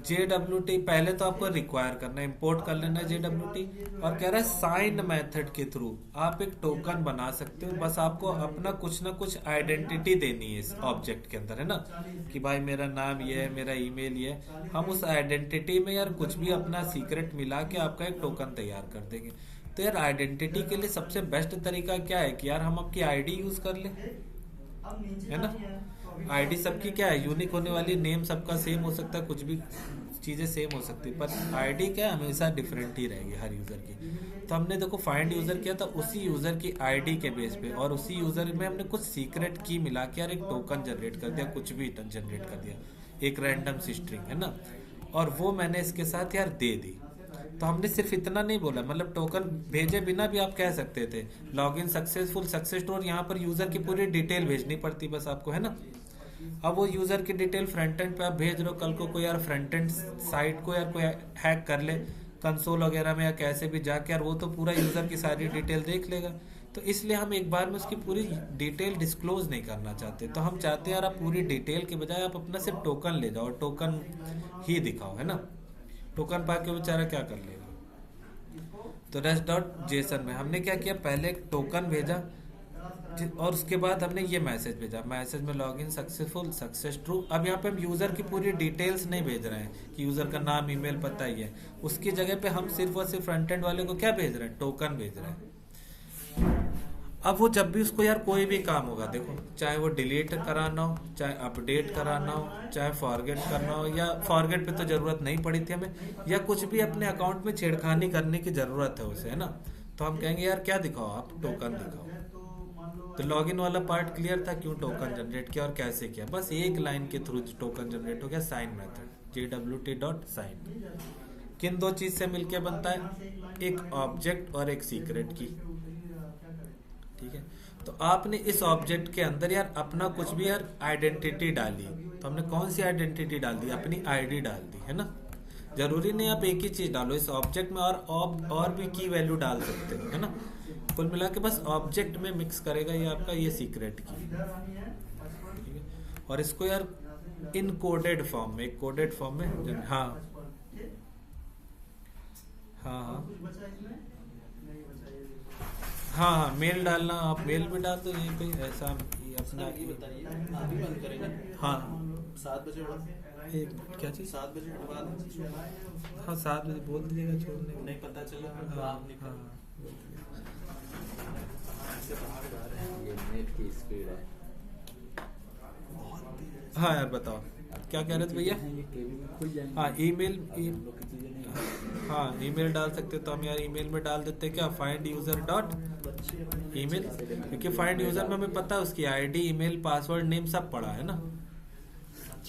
JWT, पहले तो आपको रिक्वायर करना है, इंपोर्ट कर लेना है JWT, और कह रहा है साइन मेथड के थ्रू आप एक टोकन बना सकते हो। बस आपको अपना कुछ ना कुछ आइडेंटिटी देनी है इस ऑब्जेक्ट के अंदर, है ना, कि भाई मेरा नाम ये है, मेरा ईमेल ये है। हम उस आइडेंटिटी में यार कुछ भी अपना सीक्रेट मिला के आपका एक टोकन तैयार कर देंगे। तो यार आइडेंटिटी के लिए सबसे बेस्ट तरीका क्या है कि यार हम आपकी आईडी यूज कर ले, है ना। आईडी सबकी क्या है, यूनिक होने वाली, नेम सबका सेम हो सकता है, कुछ भी चीज़ें सेम हो सकती है, पर आईडी क्या है, हमेशा डिफरेंट ही रहेगी हर यूज़र की। तो हमने देखो फाइंड यूज़र किया था उसी यूज़र की आईडी के बेस पे, और उसी यूज़र में हमने कुछ सीक्रेट की मिला के यार एक टोकन जनरेट कर दिया, कुछ भी जनरेट कर दिया, एक रैंडम सी स्ट्रिंग है ना, और वो मैंने इसके साथ यार दे दी। तो हमने सिर्फ इतना नहीं बोला, मतलब टोकन भेजे बिना भी आप कह सकते थे लॉगिन सक्सेसफुल सक्सेस स्टोर, यहाँ पर यूजर की पूरी डिटेल भेजनी पड़ती बस आपको, है ना। अब वो यूजर की डिटेल फ्रंट एंड पे आप भेज रहे हो, कल को कोई यार फ्रंट एंड साइट को यार कोई हैक कर ले कंसोल वगैरह में या कैसे भी जाके, यार वो तो पूरा यूजर की सारी डिटेल देख लेगा। तो इसलिए हम एक बार में उसकी पूरी डिटेल डिस्क्लोज नहीं करना चाहते। तो हम चाहते हैं यार आप पूरी डिटेल के बजाय आप अपना सिर्फ टोकन ले जाओ, टोकन ही दिखाओ, है ना। टोकन पा के बेचारा क्या कर लेगा। तो रेस्ट डॉट जेसन में हमने क्या किया, पहले एक टोकन भेजा और उसके बाद हमने ये मैसेज भेजा, मैसेज में लॉगिन सक्सेसफुल सक्सेस ट्रू। अब यहाँ पे हम यूजर की पूरी डिटेल्स नहीं भेज रहे हैं कि यूजर का नाम ईमेल पता ही है, उसकी जगह पे हम सिर्फ और सिर्फ फ्रंट एंड वाले को क्या भेज रहे हैं, टोकन भेज रहे हैं। अब वो जब भी उसको यार कोई भी काम होगा, देखो चाहे वो डिलीट कराना हो, चाहे अपडेट कराना हो, चाहे फॉरगेट करना हो, या फॉरगेट पे तो जरूरत नहीं पड़ी थी हमें, या कुछ भी अपने अकाउंट में छेड़खानी करने की जरूरत है उसे, है ना। तो हम कहेंगे यार क्या दिखाओ, आप टोकन दिखाओ। तो लॉगिन वाला पार्ट क्लियर था, क्यों टोकन जनरेट किया और कैसे किया, बस एक लाइन के थ्रू टोकन जनरेट हो गया, साइन मेथड jwt.sign। किन दो चीज से मिलके बनता है, एक ऑब्जेक्ट और एक सीक्रेट की, ठीक है। तो आपने इस ऑब्जेक्ट के अंदर यार अपना कुछ भी यार आइडेंटिटी डाली, तो हमने कौन सी आइडेंटिटी डाल दी, अपनी आईडी डाल दी, है ना। जरूरी नहीं आप एक ही चीज डालो इस ऑब्जेक्ट में, और भी की वैल्यू डाल सकते हो, है ना। कुल मिला के बस ऑब्जेक्ट में मिक्स करेगा ये आपका ये सीक्रेट की, ठीक है। और इसको यार इन कोडेड फॉर्म में, एक कोडेड फॉर्म में, हाँ हाँ हाँ हाँ हाँ मेल डालना, आप मेल भी डाल दो यहीं पे, ऐसा ये अपना अभी बंद करेंगे। हाँ 7 बजे बाद। एक क्या चीज, 7 बजे के बाद। हाँ 7 बजे बोल दीजिएगा छोड़ने को। नहीं पता चला तो हाँ आप निकल हाँ से बाहर जा रहे हैं। ये नेट की स्पीड है। हाँ यार बताओ क्या कह रहे थे भैया। ये केबल में खुल जाएंगे। हाँ ईमेल हम लोग की चीजें नहीं। हाँ ईमेल डाल सकते हो, तो हम यार ईमेल में डाल देते हैं क्या, फाइंड यूजर डॉट ईमेल, क्योंकि फाइंड यूजर में हमें पता है उसकी आईडी ईमेल पासवर्ड नेम सब पड़ा है ना।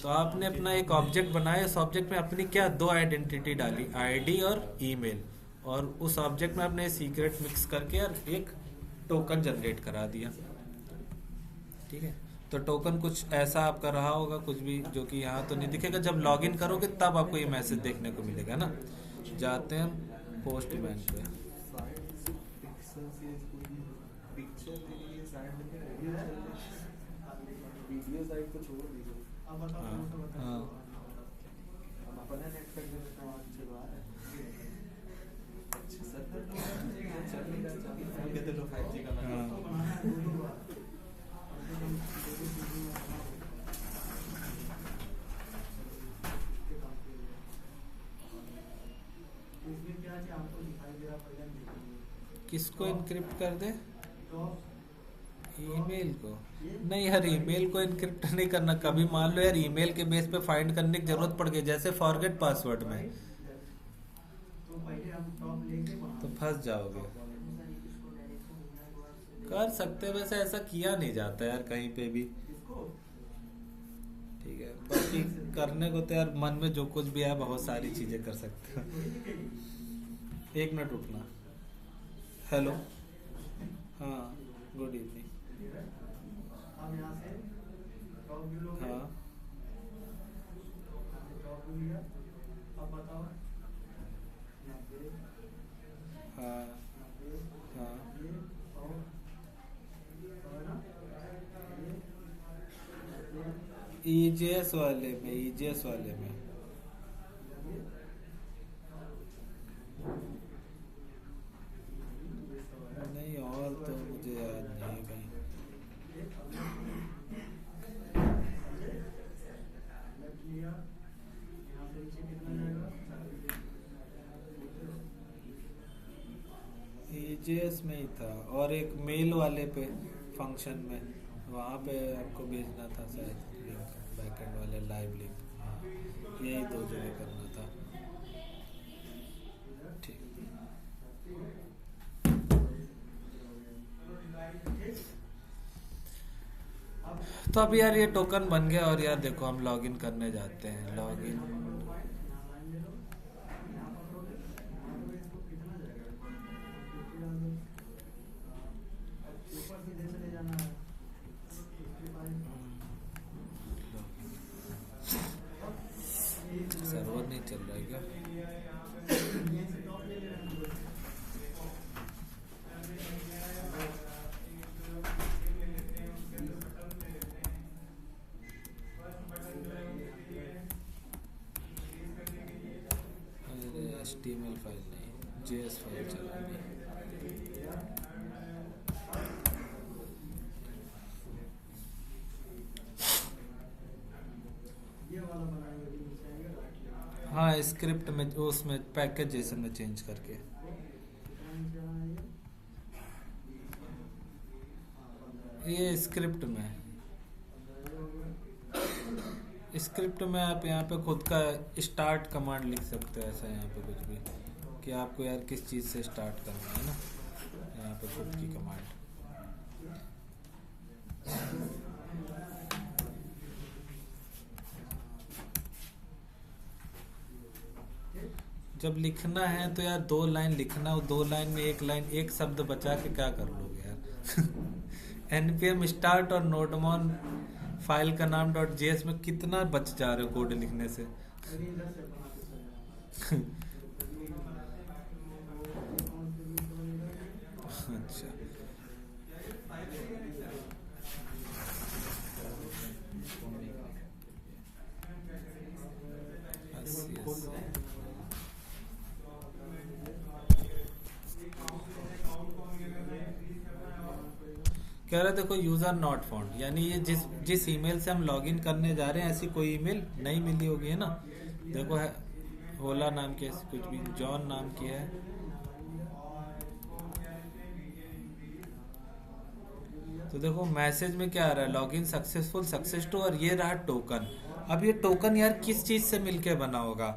तो आपने अपना एक ऑब्जेक्ट बनाया, इस ऑब्जेक्ट में अपनी क्या दो आइडेंटिटी डाली, आईडी और ईमेल, और उस ऑब्जेक्ट में आपने सीक्रेट मिक्स करके यार एक टोकन जनरेट करा दिया, ठीक है। तो टोकन कुछ ऐसा आपका रहा होगा, कुछ भी जो कि यहाँ तो नहीं दिखेगा, जब लॉगिन करोगे तब आपको ये मैसेज देखने को मिलेगा ना। जाते हैं पोस्टमैन पे, वीडियो साइड को छोड़ दीजिए। हाँ हम अपना नेट कर देते हैं अच्छे बात है। अच्छा सर चलेगा कहते लो 5G का हाँ किसको इनक्रिप्ट कर दे, ईमेल को नहीं यार, ईमेल को इनक्रिप्ट नहीं करना। कभी मान लो यार ईमेल के बेस पे फाइंड करने की जरूरत पड़ गई, जैसे फॉरगेट पासवर्ड में, तो फंस जाओगे। कर सकते हैं, वैसे ऐसा किया नहीं जाता यार कहीं पे भी, ठीक है। बाकी करने को तो यार मन में जो कुछ भी है बहुत सारी चीजें कर सकते हो। एक मिनट रुकना। हेलो, हाँ गुड इवनिंग। हाँ हाँ हाँ ईजेएस वाले में, ईजेएस वाले में नहीं, और तो मुझे याद नहीं कहीं। ईजेएस में ही था, और एक मेल वाले पे फंक्शन में, वहाँ पे आपको भेजना था शायद लिंक, बैकएंड वाले लाइव लिंक। हाँ, यही 2 जगह करना था। ठीक। तो अब यार ये टोकन बन गया और यार देखो हम लॉगिन करने जाते हैं। लॉगिन सर्वर नहीं चल रहा है क्या? अरे HTML फाइल नहीं, JS फाइल चलानी है। हाँ स्क्रिप्ट में उसमें पैकेज जैसे में चेंज करके। ये स्क्रिप्ट में आप यहाँ पे खुद का स्टार्ट कमांड लिख सकते हो। ऐसा यहाँ पे कुछ भी कि आपको यार किस चीज़ से स्टार्ट करना है ना, यहाँ पे खुद की कमांड। जब लिखना है तो यार 2 लाइन लिखना, 2 लाइन में एक शब्द बचा के क्या कर लोगे यार। npm स्टार्ट और नोडमॉन फाइल का नाम .js में कितना बच जा रहे हो कोड लिखने से। अच्छा कह रहे देखो यूजर नॉट फाउंड, यानी ये जिस ईमेल से हम लॉगिन करने जा रहे हैं ऐसी कोई ईमेल नहीं मिली होगी है ना। देखो है होला नाम की, कुछ भी जॉन नाम की है। तो देखो मैसेज में क्या आ रहा है, लॉगिन सक्सेसफुल, सक्सेस टू, और ये रहा टोकन। अब ये टोकन यार किस चीज से मिलके बना होगा,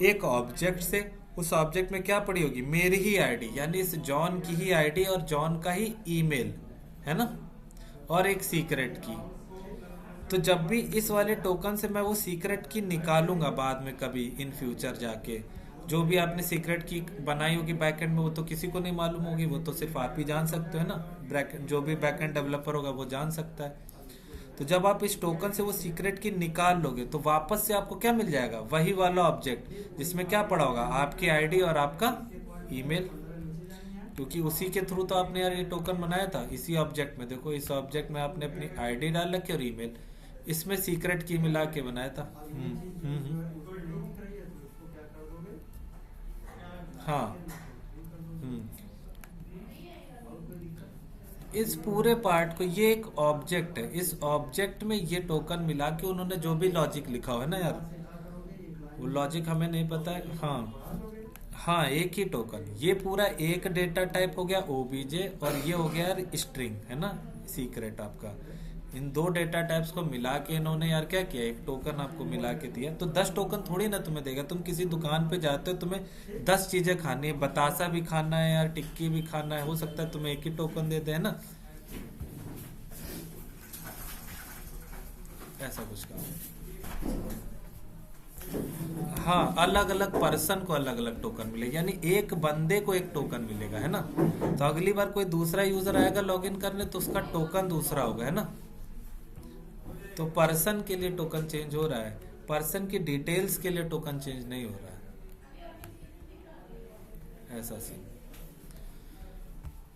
एक ऑब्जेक्ट से। उस ऑब्जेक्ट में क्या पड़ी होगी, मेरी ही आईडी, यानी इस जॉन की ही आईडी और जॉन का ही ईमेल है ना, और एक सीक्रेट की। तो जब भी इस वाले टोकन से मैं वो सीक्रेट की निकालूंगा बाद में कभी इन फ्यूचर जाके, जो भी आपने सीक्रेट की बनाई होगी बैकएंड में वो तो किसी को नहीं मालूम होगी, वो तो सिर्फ आप ही जान सकते हो ना, जो भी बैकएंड डेवलपर होगा वो जान सकता है। तो जब आप इस टोकन से वो सीक्रेट की निकाल लोगे तो वापस से आपको क्या मिल जाएगा, वही वाला ऑब्जेक्ट जिसमें क्या पड़ा होगा, आपकी आईडी और आपका ईमेल, क्योंकि उसी के थ्रू तो आपने यार ये टोकन बनाया था। इसी ऑब्जेक्ट में देखो, इस ऑब्जेक्ट में आपने अपनी आईडी डाल रखी और ईमेल, इसमें सीक्रेट की मिला के बनाया था। हाँ इस पूरे पार्ट को, ये एक ऑब्जेक्ट है, इस ऑब्जेक्ट में ये टोकन मिला के उन्होंने जो भी लॉजिक लिखा हुआ है ना यार, वो लॉजिक हमें नहीं पता है। हाँ एक ही टोकन, ये पूरा एक डेटा टाइप हो गया ओबीजे, और ये हो गया यार स्ट्रिंग है ना, सीक्रेट आपका। इन 2 डेटा टाइप्स को मिला के इन्होंने यार क्या किया, एक टोकन आपको मिला के दिया। तो 10 टोकन थोड़ी ना तुम्हें देगा। तुम किसी दुकान पे जाते हो, तुम्हें 10 चीजें खानी है, बतासा भी खाना है यार, टिक्की भी खाना है, हो सकता है तुम्हें एक ही टोकन दे दे, है ना। ऐसा कुछ का हाँ, अलग अलग पर्सन को अलग अलग टोकन मिलेगा, यानी एक बंदे को एक टोकन मिलेगा, है ना। तो अगली बार कोई दूसरा यूजर आएगा लॉगिन करने तो उसका टोकन दूसरा होगा, है ना। तो पर्सन के लिए टोकन चेंज हो रहा है, पर्सन की डिटेल्स के लिए टोकन चेंज नहीं हो रहा है। ऐसा सीन।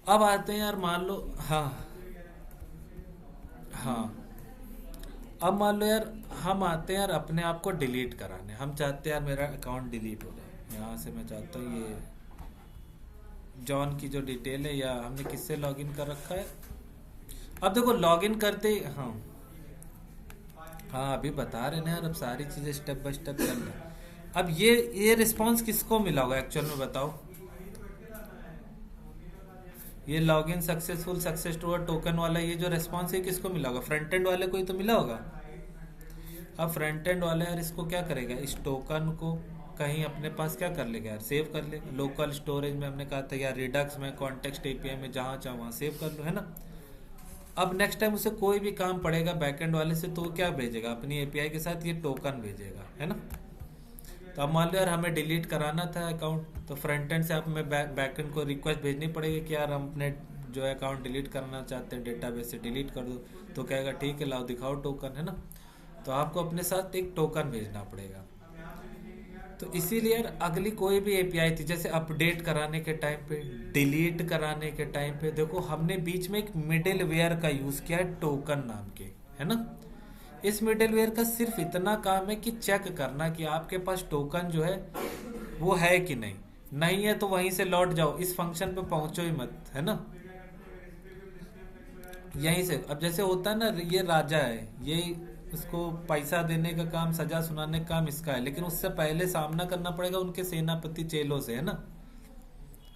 अब आते हैं यार, मान लो हाँ अब मान लो यार हम आते हैं यार अपने आप को डिलीट कराने। हम चाहते हैं यार मेरा अकाउंट डिलीट हो जाए, यहाँ से मैं चाहता हूँ ये जॉन की जो डिटेल है, या हमने किससे लॉगिन कर रखा है। अब देखो लॉगिन करते हाँ अभी बता रहे ना यार, अब सारी चीजें स्टेप बाय स्टेप चल रही है। अब ये रिस्पॉन्स किसको मिला होगा एक्चुअल में बताओ, ये लॉगिन सक्सेसफुल, सक्सेस टू और टोकन वाला ये जो रिस्पॉन्स है किसको मिला होगा, फ्रंट एंड वाले को ही तो मिला होगा। अब फ्रंट एंड वाला यार इसको क्या करेगा, इस टोकन को कहीं अपने पास क्या कर लेगा यार, सेव कर लेगा। लोकल स्टोरेज में हमने कहा था यार, रिडक्स में, कॉन्टेक्स्ट एपीआई में, जहाँ चाहो वहाँ सेव कर लो, है ना। अब नेक्स्ट टाइम उसे कोई भी काम पड़ेगा बैकएंड वाले से, तो वो क्या भेजेगा, अपनी एपीआई के साथ ये टोकन भेजेगा, है ना। तो अब मान लो यार हमें डिलीट कराना था अकाउंट, तो फ्रंट एंड से हमें बैकएंड को रिक्वेस्ट भेजनी पड़ेगी कि यार हम अपने जो अकाउंट डिलीट करना चाहते हैं, डेटाबेस से डिलीट कर दो। तो कहेगा ठीक है, लाओ दिखाओ टोकन, है ना। तो आपको अपने साथ एक टोकन भेजना पड़ेगा। तो इसीलिए यार अगली कोई भी एपीआई थी, जैसे अपडेट कराने के टाइम पे, डिलीट कराने के टाइम पे, देखो हमने बीच में एक मिडिल वेयर का यूज किया है टोकन नाम के, है ना। इस मिडिल वेयर का सिर्फ इतना काम है कि चेक करना कि आपके पास टोकन जो है वो है कि नहीं, नहीं है तो वहीं से लौट जाओ, इस फंक्शन पे पहुंचो ही मत, है ना। यहीं से अब जैसे होता है ना, ये राजा है, ये उसको पैसा देने का काम, सजा सुनाने का काम इसका है, लेकिन उससे पहले सामना करना पड़ेगा उनके सेनापति चेलों से, है ना,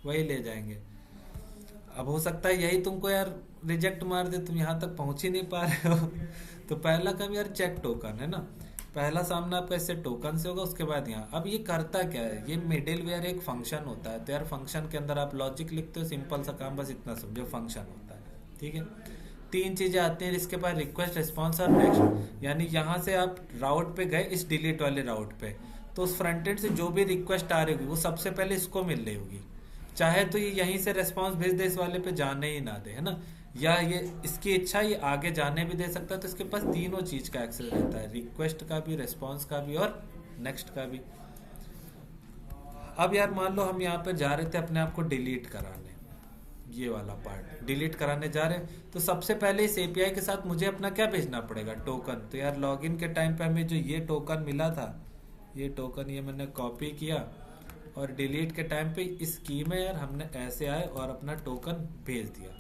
वही ले जाएंगे। अब हो सकता है यही तुमको यार रिजेक्ट मार दे, तुम यहाँ तक पहुंच ही नहीं पा रहे हो। तो पहला काम यार चेक टोकन, है ना। पहला सामना आपका इससे टोकन से होगा, उसके बाद यहाँ। अब ये करता क्या है, ये मिडिल वेयर एक फंक्शन होता है। तो यार फंक्शन के अंदर आप लॉजिक लिखते हो, सिंपल सा काम, बस इतना समझो, फंक्शन होता है, ठीक है। तीन चीजें आती हैं इसके बाद, रिक्वेस्ट, रिस्पॉन्स और नेक्स्ट। यानी यहाँ से आप राउट पे गए, इस डिलीट वाले राउट पे, तो उस फ्रंट एंड से जो भी रिक्वेस्ट आ रही होगी वो सबसे पहले इसको मिल रही होगी। चाहे तो ये यहीं से रेस्पॉन्स भेज दे, इस वाले पे जाने ही ना दे, है ना, या ये इसकी इच्छा ये आगे जाने भी दे सकता है। तो इसके पास तीनों चीज का एक्सेस रहता है, रिक्वेस्ट का भी, रेस्पॉन्स का भी और नेक्स्ट का भी। अब यार मान लो हम यहाँ पे जा रहे थे अपने आप को डिलीट कराने, ये वाला पार्ट डिलीट कराने जा रहे हैं, तो सबसे पहले इस एपीआई के साथ मुझे अपना क्या भेजना पड़ेगा, टोकन। तो यार लॉगिन के टाइम पे हमें जो ये टोकन मिला था, ये टोकन ये मैंने कॉपी किया, और डिलीट के टाइम पे इस की में यार हमने ऐसे आए और अपना टोकन भेज दिया,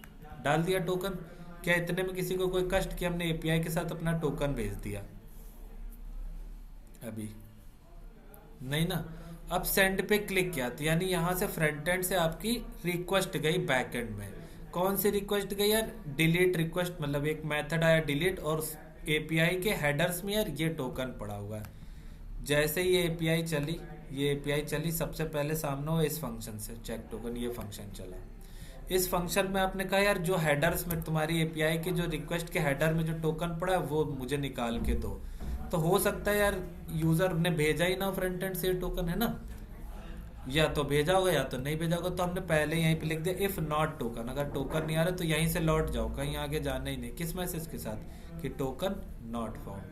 डाल दिया टोकन। क्या इतने में किसी को कोई कष्ट कि हमने एपीआई के साथ अपना टोकन भेज दिया? अभी नहीं ना। अब सेंड पे क्लिक किया, तो यानी यहां से फ्रंट एंड से आपकी रिक्वेस्ट गई बैक एंड में। कौन सी रिक्वेस्ट गई यार? डिलीट रिक्वेस्ट, मतलब एक मेथड आया डिलीट, और एपीआई के हेडर्स में यार ये टोकन पड़ा हुआ है। जैसे ये एपीआई चली, ये एपीआई चली, सबसे पहले सामने हो इस फंक्शन से चेक टोकन, ये फंक्शन चला। इस फंक्शन में आपने कहा यार जो हेडर्स में तुम्हारी एपीआई के जो रिक्वेस्ट के हेडर में जो टोकन पड़ा है वो मुझे निकाल के दो। तो हो सकता है यार यूजर ने भेजा ही ना फ्रंट एंड से टोकन, है ना, या तो भेजा होगा या तो नहीं भेजा होगा। तो हमने पहले यहीं पे लिख दिया इफ नॉट टोकन, अगर टोकन नहीं आ रहा तो यहीं से लौट जाओ, कहीं आगे जाना ही नहीं। किस मैसेज के साथ कि टोकन नॉट फाउंड,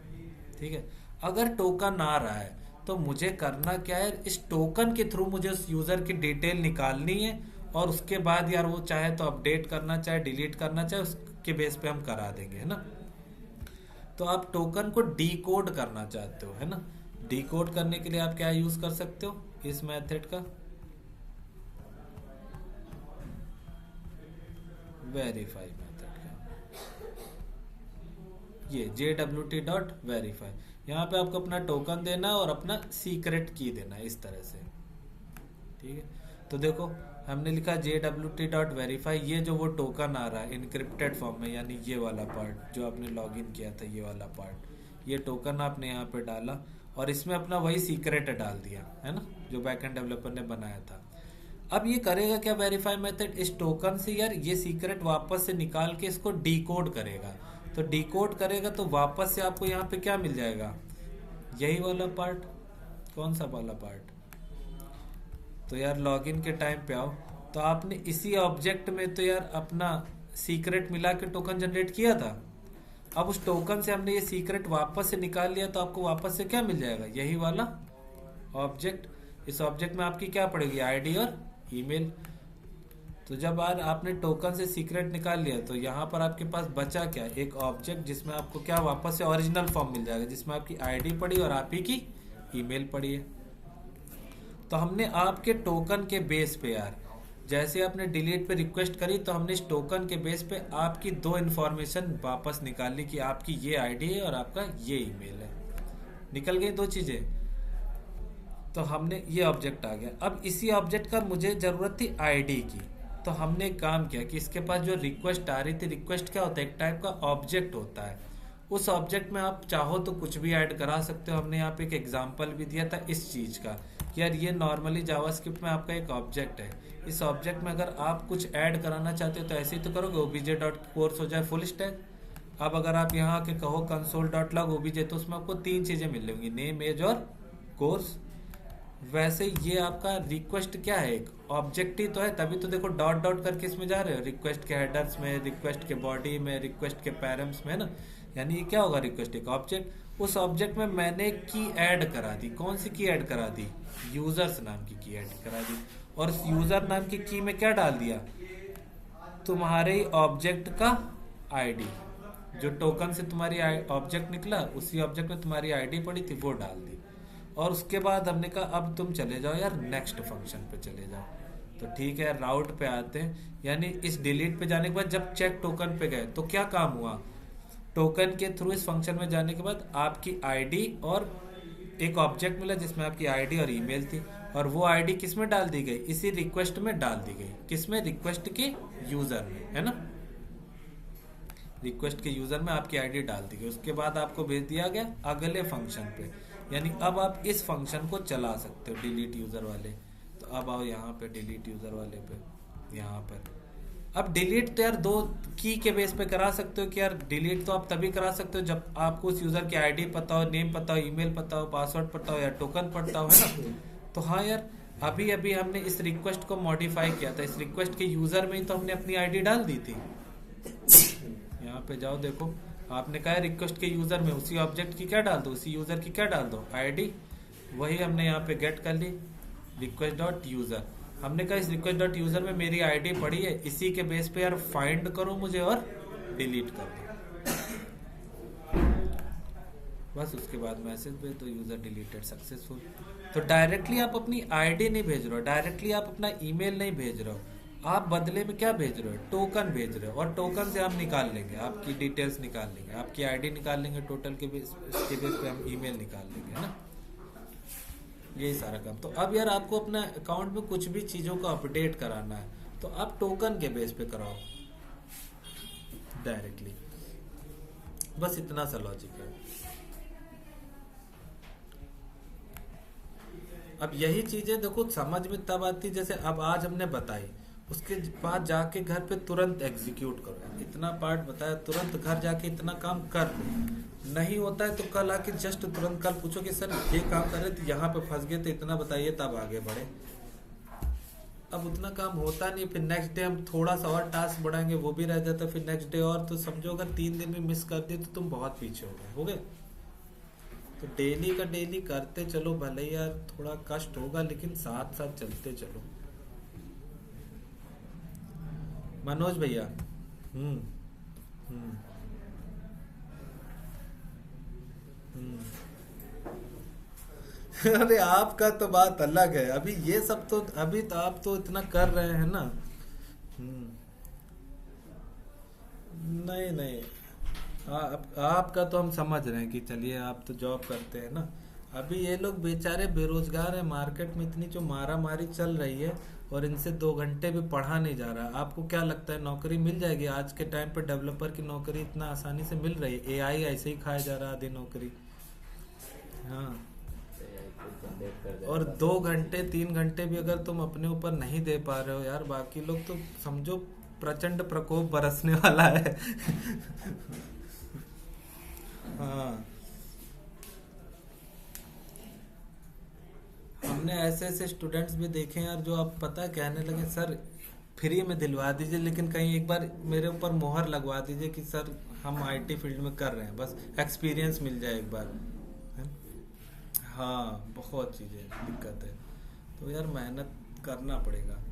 ठीक है। अगर टोकन आ रहा है तो मुझे करना क्या है, इस टोकन के थ्रू मुझे उस यूजर की डिटेल निकालनी है, और उसके बाद यार वो चाहे तो अपडेट करना, चाहे डिलीट करना, चाहे उसके बेस पे हम करा देंगे, है ना। तो आप टोकन को डीकोड करना चाहते हो, है ना। डीकोड करने के लिए आप क्या यूज कर सकते हो, इस मेथड का वेरीफाई मेथड का, ये JWT.verify। यहाँ पे आपको अपना टोकन देना है और अपना सीक्रेट की देना है, इस तरह से, ठीक है। तो देखो हमने लिखा JWT.verify, ये जो वो टोकन आ रहा है इनक्रिप्टेड फॉर्म में, यानी ये वाला पार्ट जो आपने लॉगिन किया था, ये वाला पार्ट, ये टोकन आपने यहाँ पे डाला और इसमें अपना वही सीक्रेट डाल दिया, है ना, जो बैकएंड डेवलपर ने बनाया था। अब ये करेगा क्या वेरीफाई मेथड, इस टोकन से यार ये सीक्रेट वापस से निकाल के इसको डीकोड करेगा। तो डीकोड करेगा तो वापस से आपको यहाँ पे क्या मिल जाएगा, यही वाला पार्ट। कौन सा वाला पार्ट? तो यार लॉगिन के टाइम पे आओ, तो आपने इसी ऑब्जेक्ट में तो यार अपना सीक्रेट मिला के टोकन जनरेट किया था। अब उस टोकन से हमने ये सीक्रेट वापस से निकाल लिया, तो आपको वापस से क्या मिल जाएगा, यही वाला ऑब्जेक्ट। इस ऑब्जेक्ट में आपकी क्या पड़ेगी, आईडी और ईमेल। तो जब आपने टोकन से सीक्रेट निकाल लिया, तो यहाँ पर आपके पास बचा क्या, एक ऑब्जेक्ट जिसमें आपको क्या वापस से ओरिजिनल फॉर्म मिल जाएगा, जिसमें आपकी आईडी पड़ी और आप ही की ईमेल पड़ी है। तो हमने आपके टोकन के बेस पे यार, जैसे आपने डिलीट पे रिक्वेस्ट करी, तो हमने इस टोकन के बेस पे आपकी दो इन्फॉर्मेशन वापस निकाल ली कि आपकी ये आईडी है और आपका ये ईमेल है। निकल गई दो चीजें। तो हमने ये ऑब्जेक्ट आ गया। अब इसी ऑब्जेक्ट का मुझे जरूरत थी आईडी की, तो हमने एक काम किया कि इसके पास जो रिक्वेस्ट आ रही थी, रिक्वेस्ट क्या होता है, एक टाइप का ऑब्जेक्ट होता है, उस ऑब्जेक्ट में आप चाहो तो कुछ भी ऐड करा सकते हो। हमने यहाँ पे एक एग्जांपल भी दिया था इस चीज का कि यार ये नॉर्मली जावास्क्रिप्ट में आपका एक ऑब्जेक्ट है, इस ऑब्जेक्ट में अगर आप कुछ ऐड कराना चाहते हो तो ऐसे ही तो करोगे, obj.course हो जाए फुल स्टैक। अब अगर आप यहाँ के कहो console.log obj तो उसमें आपको 3 चीजें मिल जाएंगी, नेम, एज और कोर्स। वैसे ये आपका रिक्वेस्ट क्या है, एक ऑब्जेक्ट ही तो है, तभी तो देखो डॉट डॉट करके इसमें जा रहे हो, रिक्वेस्ट के हेडर्स में, रिक्वेस्ट के बॉडी में, रिक्वेस्ट के पैरम्स में ना। यानी ये क्या होगा, रिक्वेस्ट एक ऑब्जेक्ट, उस ऑब्जेक्ट में मैंने की ऐड करा दी। कौन सी की ऐड करा दी, यूजर्स नाम की ऐड करा दी। और उस यूजर नाम की की में क्या डाल दिया, तुम्हारे ऑब्जेक्ट का आईडी, जो टोकन से तुम्हारी ऑब्जेक्ट निकला उसी ऑब्जेक्ट में तुम्हारी आईडी पड़ी थी वो डाल दी। और उसके बाद हमने कहा अब तुम चले जाओ यार नेक्स्ट फंक्शन पे चले जाओ। तो ठीक है, राउट पे आते हैं। यानी इस डिलीट पे जाने के बाद जब चेक टोकन पे गए तो क्या काम हुआ, टोकन के थ्रू इस फंक्शन में जाने के बाद आपकी आईडी और एक ऑब्जेक्ट मिला जिसमें आपकी आईडी और ईमेल थी, और वो आईडी किस में डाल दी गई, इसी रिक्वेस्ट में डाल दी गई। किसमें, रिक्वेस्ट के यूजर में, है ना, रिक्वेस्ट के यूजर में आपकी आईडी डाल दी गई। उसके बाद आपको भेज दिया गया अगले फंक्शन पे। यानी अब आप इस फंक्शन को चला सकते हो डिलीट यूजर वाले। तो अब आओ यहाँ पे डिलीट यूजर वाले पे, यहाँ पर अब डिलीट तो यार 2 की के बेस पे करा सकते हो कि यार डिलीट तो आप तभी करा सकते हो जब आपको उस यूजर की आईडी पता हो, नेम पता हो, ईमेल पता हो, पासवर्ड पता हो या टोकन पता हो, है ना। तो हाँ यार, अभी अभी हमने इस रिक्वेस्ट को मॉडिफाई किया था, इस रिक्वेस्ट के यूजर में ही तो हमने अपनी आईडी डाल दी थी। यहाँ पे जाओ देखो, आपने कहा रिक्वेस्ट के यूजर में उसी ऑब्जेक्ट की क्या डाल दो, उसी यूजर की क्या डाल दो, आईडी। वही हमने यहाँ पे गेट कर ली, रिक्वेस्ट डॉट यूजर। हमने कहा इस रिक्वेस्ट डॉट यूजर में मेरी आईडी पड़ी है, इसी के बेस पे यार फाइंड करो मुझे और डिलीट कर दो। बस उसके बाद मैसेज भेज दो, यूजर डिलीटेड सक्सेसफुल। तो डायरेक्टली आप अपनी आईडी नहीं भेज रहे हो, डायरेक्टली आप अपना ईमेल नहीं भेज रहे हो, आप बदले में क्या भेज रहे हो, टोकन भेज रहे हो। और टोकन से हम निकाल लेंगे आपकी डिटेल्स, निकाल लेंगे आपकी आईडी, निकाल लेंगे टोटल के बेस पे हम ईमेल निकाल लेंगे, है ना। यही सारा काम। तो अब यार आपको अपना अकाउंट में कुछ भी चीजों को अपडेट कराना है तो आप टोकन के बेस पे कराओ डायरेक्टली। बस इतना सा लॉजिक है। अब यही चीजें देखो समझ में तब आती जैसे अब आज हमने बताई, उसके बाद जाके घर पे तुरंत एग्जीक्यूट करो। इतना पार्ट बताया, तुरंत घर जाके इतना काम कर लो। नहीं होता है तो कल आके जस्ट तुरंत कल पूछो कि सर ये काम कर रहे थे यहाँ पे फंस गए तो इतना बताइए, तब आगे बढ़े। अब उतना काम होता नहीं, फिर नेक्स्ट डे हम थोड़ा सा और टास्क बढ़ाएंगे वो भी रह जाता, फिर नेक्स्ट डे और। तो समझो अगर 3 दिन में मिस कर दिए तो तुम बहुत पीछे हो गए। तो डेली का डेली करते चलो, भले ही यार थोड़ा कष्ट होगा लेकिन साथ साथ चलते चलो। मनोज भैया, अरे आपका तो बात अलग है। अभी ये सब तो अभी तो आप तो इतना कर रहे हैं ना। नहीं नहीं, आपका तो हम समझ रहे हैं कि चलिए आप तो जॉब करते हैं ना। अभी ये लोग बेचारे बेरोजगार हैं, मार्केट में इतनी जो मारा मारी चल रही है और इनसे 2 घंटे भी पढ़ा नहीं जा रहा। आपको क्या लगता है नौकरी मिल जाएगी? आज के टाइम पे डेवलपर की नौकरी इतना आसानी से मिल रही है, एआई ऐसे ही खाया जा रहा है आधी नौकरी। हाँ, और 2 घंटे 3 घंटे भी अगर तुम अपने ऊपर नहीं दे पा रहे हो यार, बाकी लोग तो समझो प्रचंड प्रकोप बरसने वाला है। हाँ, हमने ऐसे ऐसे स्टूडेंट्स भी देखे यार जो आप पता है कहने लगे सर फ्री में दिलवा दीजिए, लेकिन कहीं एक बार मेरे ऊपर मोहर लगवा दीजिए कि सर हम आईटी फील्ड में कर रहे हैं, बस एक्सपीरियंस मिल जाए एक बार। हाँ, बहुत चीज़ें दिक्कत है। तो यार मेहनत करना पड़ेगा।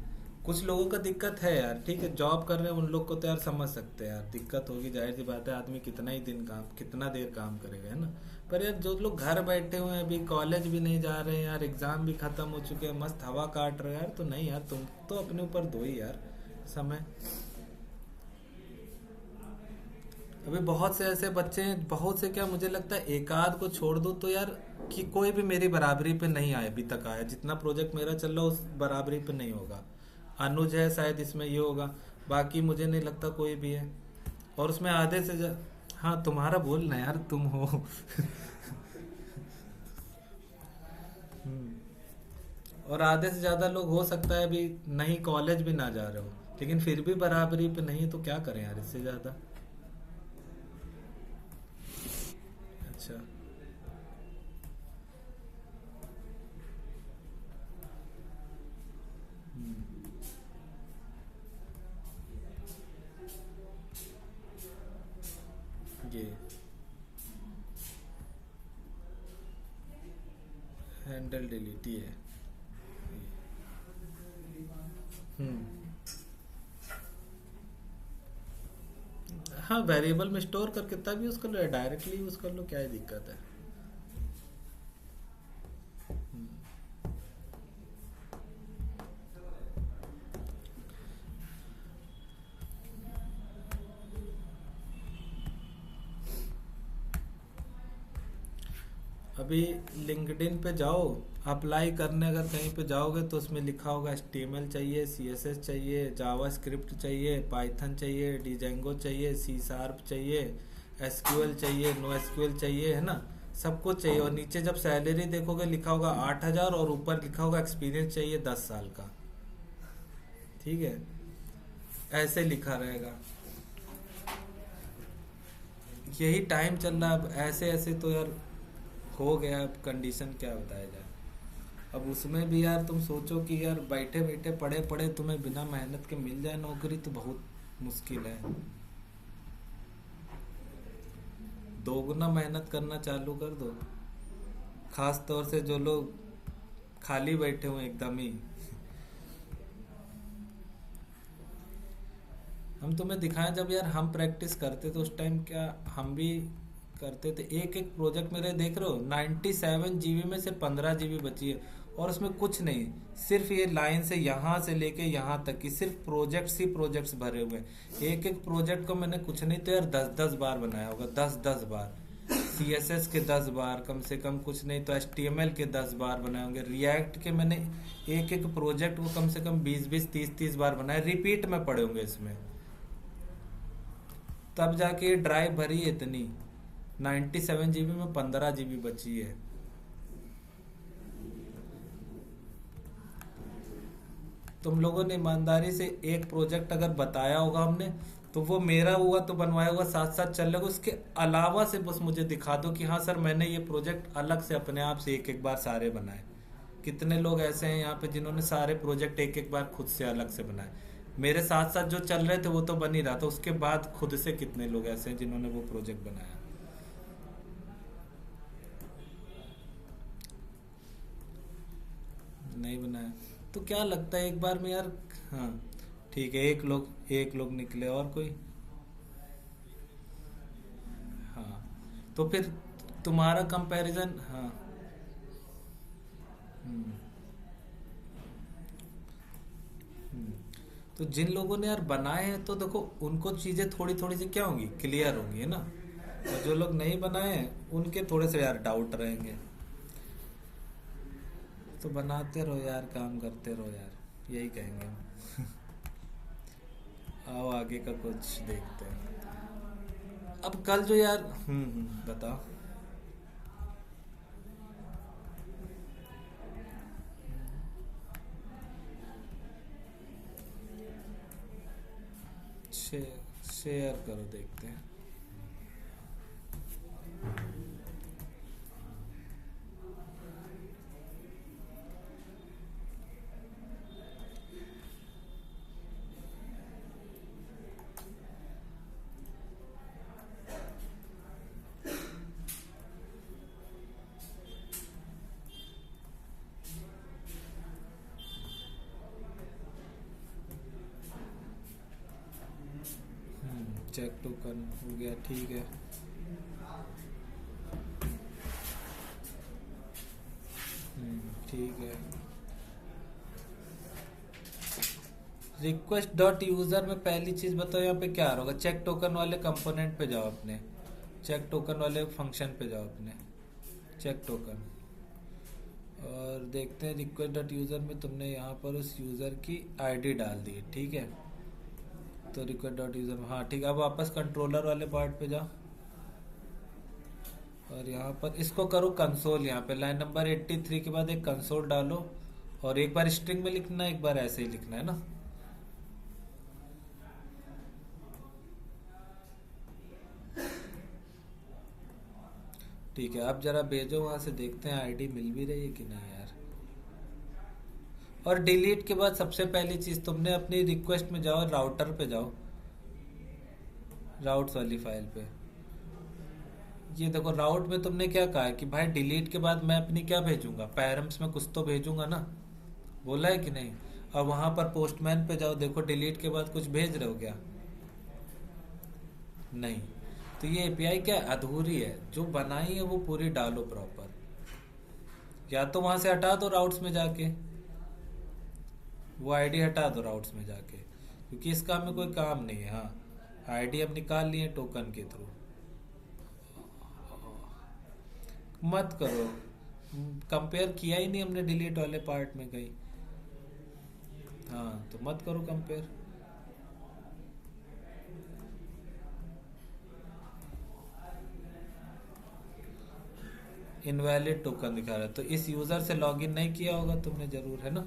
कुछ लोगों का दिक्कत है यार, ठीक है, जॉब कर रहे हैं उन लोग को तो यार समझ सकते हैं यार, दिक्कत होगी, जाहिर सी बात है। आदमी कितना देर काम करेगा, है ना। पर यार जो लोग घर बैठे हुए हैं, अभी कॉलेज भी नहीं जा रहे हैं यार, एग्जाम भी खत्म हो चुके हैं, मस्त हवा काट रहे हैं यार, तो नहीं यार, तुम तो अपने ऊपर दो ही यार समय। अभी बहुत से ऐसे बच्चे हैं, बहुत से क्या मुझे लगता है एक आध को छोड़ दो तो यार कि कोई भी मेरी बराबरी पे नहीं आया अभी तक आया। जितना प्रोजेक्ट मेरा चल रहा है उस बराबरी पे नहीं होगा। अनुज है शायद इसमें ये होगा, बाकी मुझे नहीं लगता कोई भी है। और उसमें आधे से हाँ तुम्हारा बोलना यार, तुम हो। और आधे से ज्यादा लोग हो सकता है अभी नहीं कॉलेज भी ना जा रहे हो, लेकिन फिर भी बराबरी पे नहीं, तो क्या करें यार इससे ज्यादा। अच्छा। ये हैंडल डिलीट ये। हम्म। हाँ वेरिएबल में स्टोर करके तब यूज कर लो या डायरेक्टली यूज कर लो, क्या ही दिक्कत है। अभी लिंक्डइन पे जाओ, अप्लाई करने अगर कहीं पे जाओगे तो उसमें लिखा होगा HTML चाहिए, CSS चाहिए, जावा स्क्रिप्ट चाहिए, पाइथन चाहिए, डिजेंगो चाहिए, C शार्प चाहिए, SQL चाहिए, नो SQL चाहिए, है ना। सब कुछ चाहिए। और नीचे जब सैलरी देखोगे लिखा होगा 8,000 और ऊपर लिखा होगा एक्सपीरियंस चाहिए 10 साल का। ठीक है, ऐसे लिखा रहेगा। यही टाइम चल रहा है अब, ऐसे ऐसे तो यार हो गया। अब कंडीशन क्या बताया जाए। अब उसमें भी यार तुम सोचो कि यार बैठे बैठे पढ़े पढ़े तुम्हें बिना मेहनत के मिल जाए नौकरी, तो बहुत मुश्किल है। दोगुना मेहनत करना चालू कर दो, खास तौर से जो लोग खाली बैठे हुए एकदम ही। हम तुम्हें दिखाएं, जब यार हम प्रैक्टिस करते तो उस टाइम क्या हम भी करते थे। एक एक प्रोजेक्ट मेरे देख रहे हो 97 GB में से 15 GB बची है, और उसमें कुछ नहीं, सिर्फ ये लाइन से यहाँ से लेके यहाँ तक की सिर्फ प्रोजेक्ट्स ही प्रोजेक्ट्स भरे हुए हैं। एक एक प्रोजेक्ट को मैंने कुछ नहीं तो यार 10-10 बार बनाया होगा, 10-10 बार। CSS के 10 बार कम से कम, कुछ नहीं तो HTML के 10 बार बनाए होंगे। रिएक्ट के मैंने एक एक प्रोजेक्ट को कम से कम 20-20 30-30 बार बनाए, रिपीट में पड़े होंगे इसमें। तब जाके ये ड्राइव भरी है इतनी, 97 GB में 15 GB बची है। तुम लोगों ने ईमानदारी से एक प्रोजेक्ट अगर बताया होगा हमने, तो वो मेरा हुआ तो बनवाया होगा, साथ साथ चल रहा, उसके अलावा से बस मुझे दिखा दो कि हाँ सर मैंने ये प्रोजेक्ट अलग से अपने आप से एक एक बार सारे बनाए। कितने लोग ऐसे हैं यहाँ पे जिन्होंने सारे प्रोजेक्ट एक एक बार खुद से अलग से बनाए। मेरे साथ साथ जो चल रहे थे वो तो बन ही रहा था, उसके बाद खुद से कितने लोग ऐसे हैं जिन्होंने वो प्रोजेक्ट बनाया। नहीं बनाया तो क्या लगता है एक बार में यार। हाँ ठीक है, एक लोग निकले और कोई। हाँ तो फिर तुम्हारा कंपैरिजन। हाँ। हम्म, हम्म। तो जिन लोगों ने यार बनाए हैं तो देखो उनको चीजें थोड़ी थोड़ी सी क्या होंगी, क्लियर होंगी, है ना। और जो लोग नहीं बनाए हैं उनके थोड़े से यार डाउट रहेंगे। तो बनाते रहो यार, काम करते रहो यार, यही कहेंगे हम। आओ आगे का कुछ देखते हैं। अब कल जो यार बताओ। शेयर करो, देखते हैं। चेक टोकन हो गया, ठीक है। ठीक है। रिक्वेस्ट डॉट यूजर में पहली चीज बताओ यहाँ पे क्या आ रहा होगा। चेक टोकन वाले कंपोनेंट पे जाओ अपने, चेक टोकन वाले फंक्शन पे जाओ अपने, चेक टोकन, और देखते हैं रिक्वेस्ट डॉट यूजर में तुमने यहाँ पर उस यूजर की आईडी डाल दी, ठीक है। तो रिक्वेस्ट डॉट यूजर, हाँ ठीक है। अब वापस कंट्रोलर वाले पार्ट पे जाओ। और यहाँ पर इसको करो कंसोल। यहाँ पे लाइन नंबर 83 के बाद एक कंसोल डालो, और एक बार स्ट्रिंग में लिखना, एक बार ऐसे ही लिखना है ना। ठीक है, अब जरा भेजो वहां से, देखते हैं आईडी मिल भी रही है कि नहीं यार। और डिलीट के बाद सबसे पहली चीज तुमने अपनी रिक्वेस्ट में जाओ, राउटर पे जाओ, राउट्स वाली फाइल पे। ये देखो राउट में तुमने क्या कहा है कि भाई डिलीट के बाद मैं अपनी क्या भेजूंगा, पैरम्स में कुछ तो भेजूंगा ना, बोला है कि नहीं। और वहां पर पोस्टमैन पे जाओ, देखो डिलीट के बाद कुछ भेज रहे हो क्या, नहीं। तो ये एपीआई क्या अधूरी है, जो बनाई है वो पूरी डालो प्रॉपर। या तो वहां से हटा दो राउट्स में जाके, वो आईडी हटा दो राउट्स में जाके, क्योंकि इसका हमें कोई काम नहीं है। हाँ, आईडी अब निकाल लिए टोकन के थ्रू। मत करो, कंपेयर किया ही नहीं हमने डिलीट वाले पार्ट में कहीं। हाँ, तो मत करो कंपेयर। इनवैलिड टोकन दिखा रहा है, तो इस यूजर से लॉगिन नहीं किया होगा तुमने जरूर, है ना।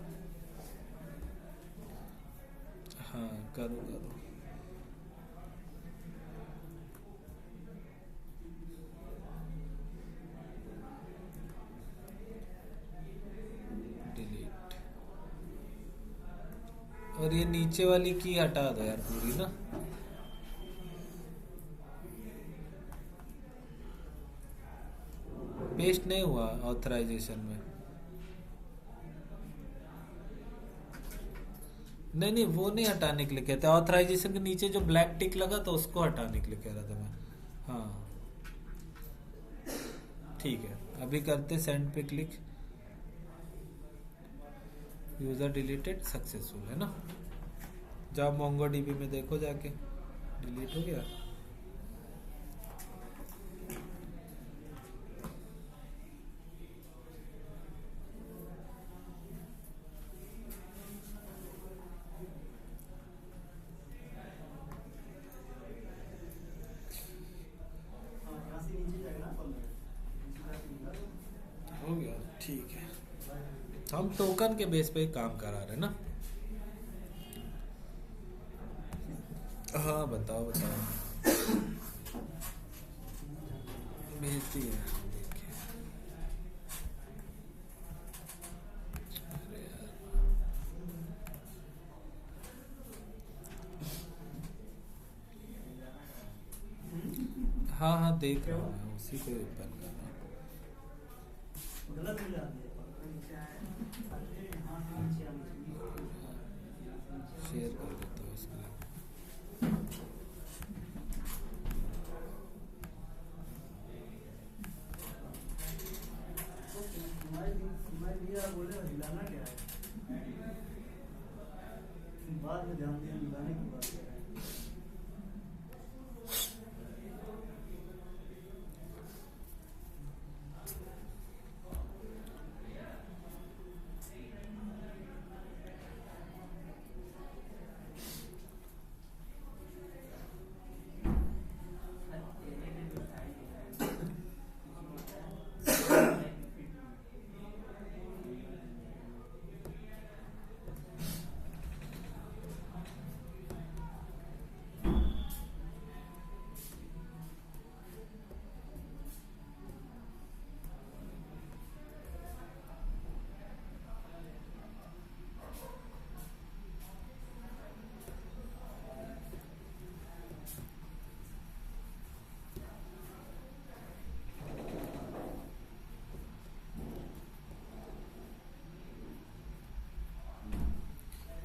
हाँ, करो करो। डिलीट, और ये नीचे वाली की हटा दो यार पूरी ना। पेस्ट नहीं हुआ ऑथराइजेशन में। नहीं नहीं, वो नहीं हटाने के लिए कहते, ऑथराइजेशन के नीचे जो ब्लैक टिक लगा था उसको हटाने के लिए कह रहा था मैं। हाँ ठीक है, अभी करते सेंड पे क्लिक। यूजर डिलीटेड सक्सेसफुल, है ना। जाओ मोंगोडीबी में देखो जाके, डिलीट हो गया। हो गया, ठीक है। हम टोकन के बेस पे ही काम करा रहे हैं ना। हाँ बताओ बताओ, भेजती है देखिए। अरे यार, हाँ हाँ देख रहा हूँ मैं, उसी को ओपन कर रहा हूँ। शेयर कर देता हूँ इसको। बाद में ध्यान दिया मिलाने की बात है।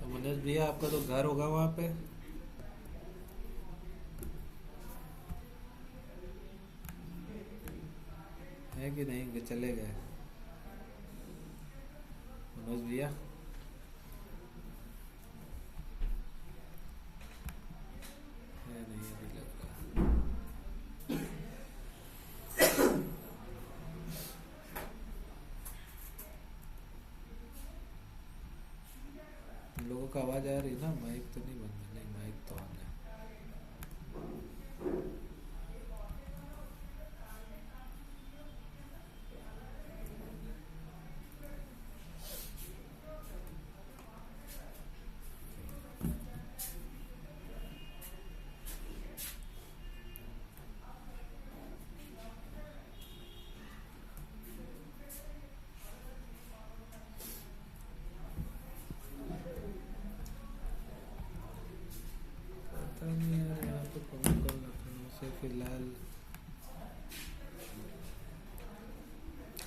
मनोज भैया आपका तो घर होगा वहाँ पे। है कि नहीं कि चले गए मनोज भैया। है नहीं अभी लग रहा। तुम लोगों को आवाज आ रही है ना, माइक तो नहीं बंद है। नहीं, माइक तो ऑन है।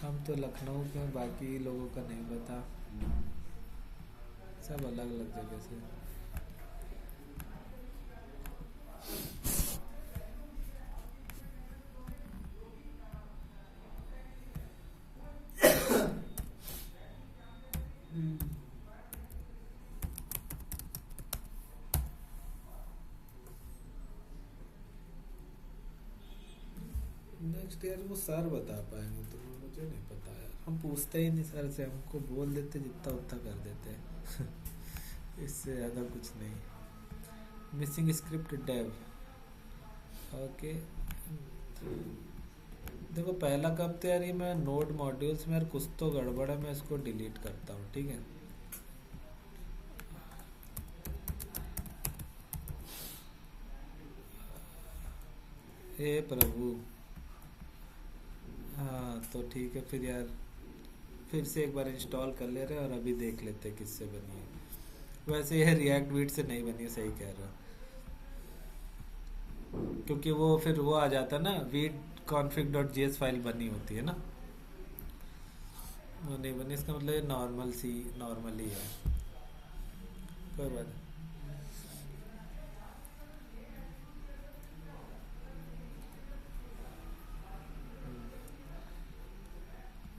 हम तो लखनऊ के हैं, बाकी लोगों का नहीं पता, सब अलग अलग जगह से। नेक्स्ट ईयर वो सर बता पाएंगे, तो मुझे नहीं पता यार, हम पूछते ही नहीं सर से, हमको बोल देते जितना उतना कर देते हैं इससे ज़्यादा कुछ नहीं। Missing script dev, okay. देखो पहला काम तो यार ये मैं नोड मॉड्यूल्स में यार कुछ तो गड़बड़ है, मैं इसको डिलीट करता हूँ, ठीक है। हे प्रभु, हाँ तो ठीक है फिर यार, फिर से एक बार इंस्टॉल कर ले रहे हैं और अभी देख लेते हैं किससे बनी है। वैसे यह रिएक्ट वीट से नहीं बनी है, सही कह रहा, क्योंकि वो फिर वो आ जाता ना वीट config.js फाइल बनी होती है ना, वो नहीं बनी, इसका मतलब ये नॉर्मल ही है, कोई बात नहीं।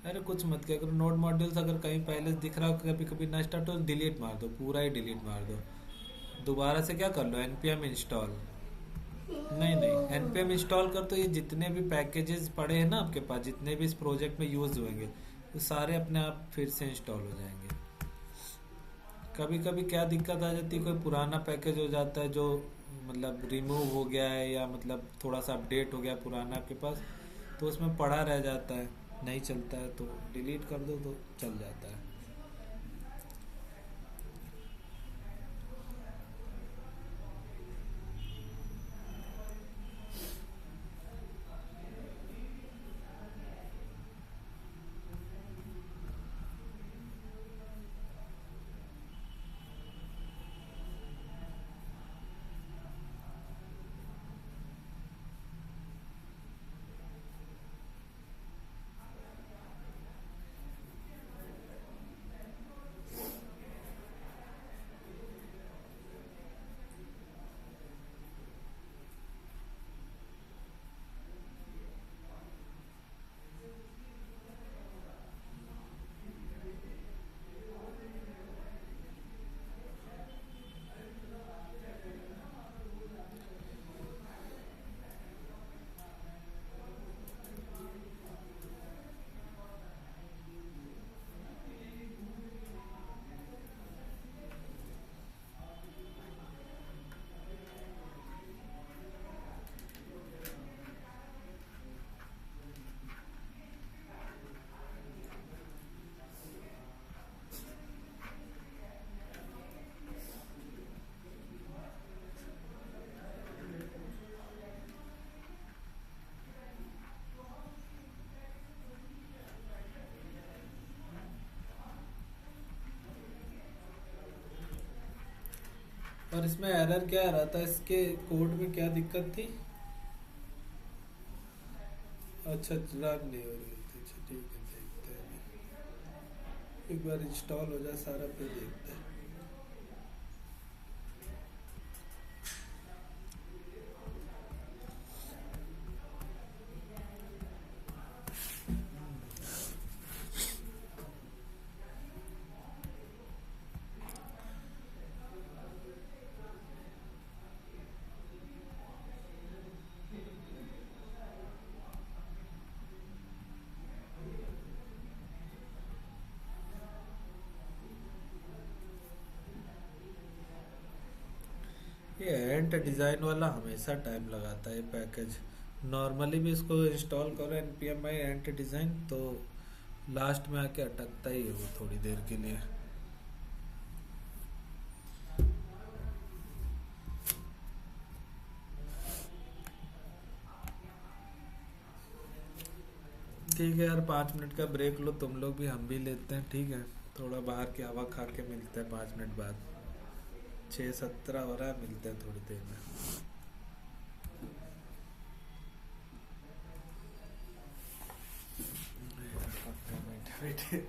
अरे कुछ मत क्या करो, नोड मॉड्यूल्स अगर कहीं पहले से दिख रहा हो कभी कभी ना स्टार्ट हो, डिलीट मार दो, पूरा ही डिलीट मार दो, दोबारा से क्या कर लो npm इंस्टॉल, नहीं npm इंस्टॉल कर, तो ये जितने भी पैकेजेस पड़े हैं ना आपके पास, जितने भी इस प्रोजेक्ट में यूज होंगे, वो सारे अपने आप फिर से इंस्टॉल हो जाएंगे। कभी कभी क्या दिक्कत आ जाती है, कोई पुराना पैकेज हो जाता है जो मतलब रिमूव हो गया है, या मतलब थोड़ा सा अपडेट हो गया पुराना आपके पास, तो उसमें पड़ा रह जाता है, नहीं चलता है, तो डिलीट कर दो तो चल जाता है। और इसमें एरर क्या आ रहा था, इसके कोड में क्या दिक्कत थी? अच्छा रन नहीं हो रही थी, अच्छा ठीक है, देखते हैं एक बार इंस्टॉल हो जाए सारा, फिर देखते हैं। ये एंट डिज़ाइन वाला हमेशा टाइम लगाता है, ये पैकेज नॉर्मली भी इसको इंस्टॉल करो npm एंट डिज़ाइन, तो लास्ट में आके अटकता ही है वो थोड़ी देर के लिए। ठीक है यार, 5 मिनट का ब्रेक लो तुम लोग भी, हम भी लेते हैं, ठीक है, थोड़ा बाहर की हवा खा के मिलते हैं 5 मिनट बाद। 6:17 हो रहा है, मिलते हैं थोड़ी देर में। बैठे।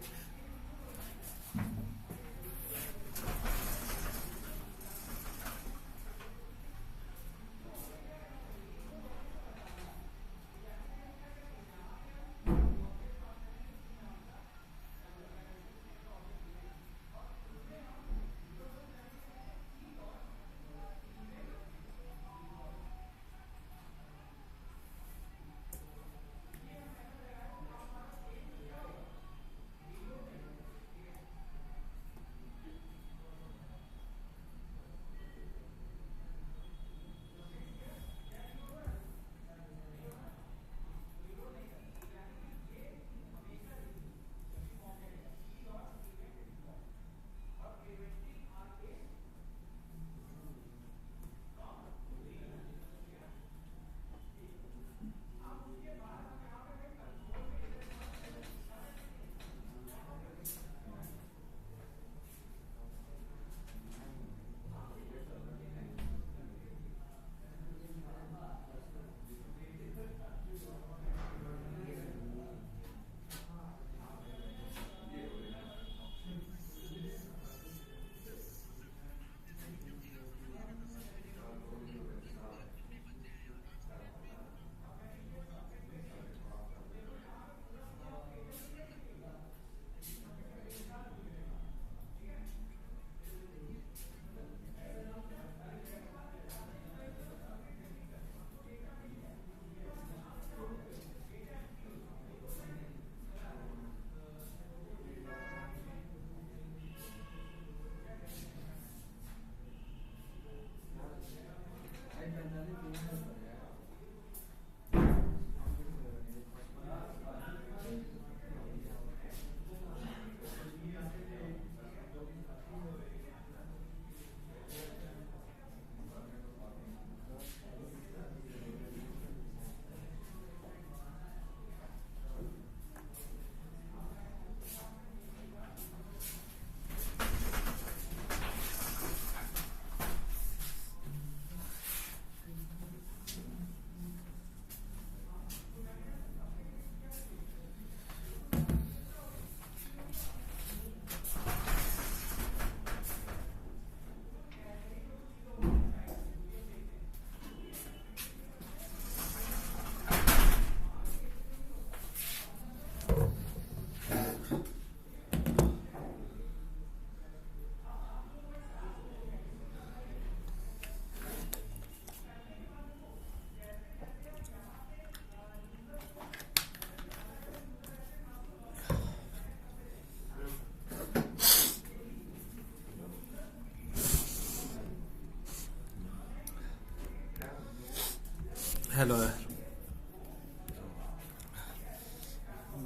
हेलो यार,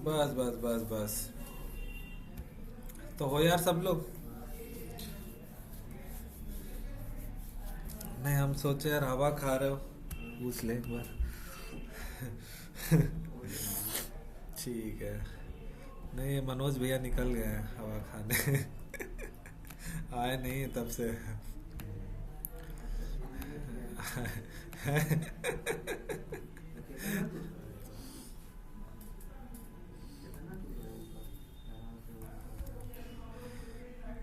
बस बस बस बस। तो हो यार सब लोग। नहीं, हम सोचे यार हवा खा रहे हो, पूछ ले एक बार। ठीक है। नहीं, ये मनोज भैया निकल गए हैं हवा खाने। आए नहीं तब से।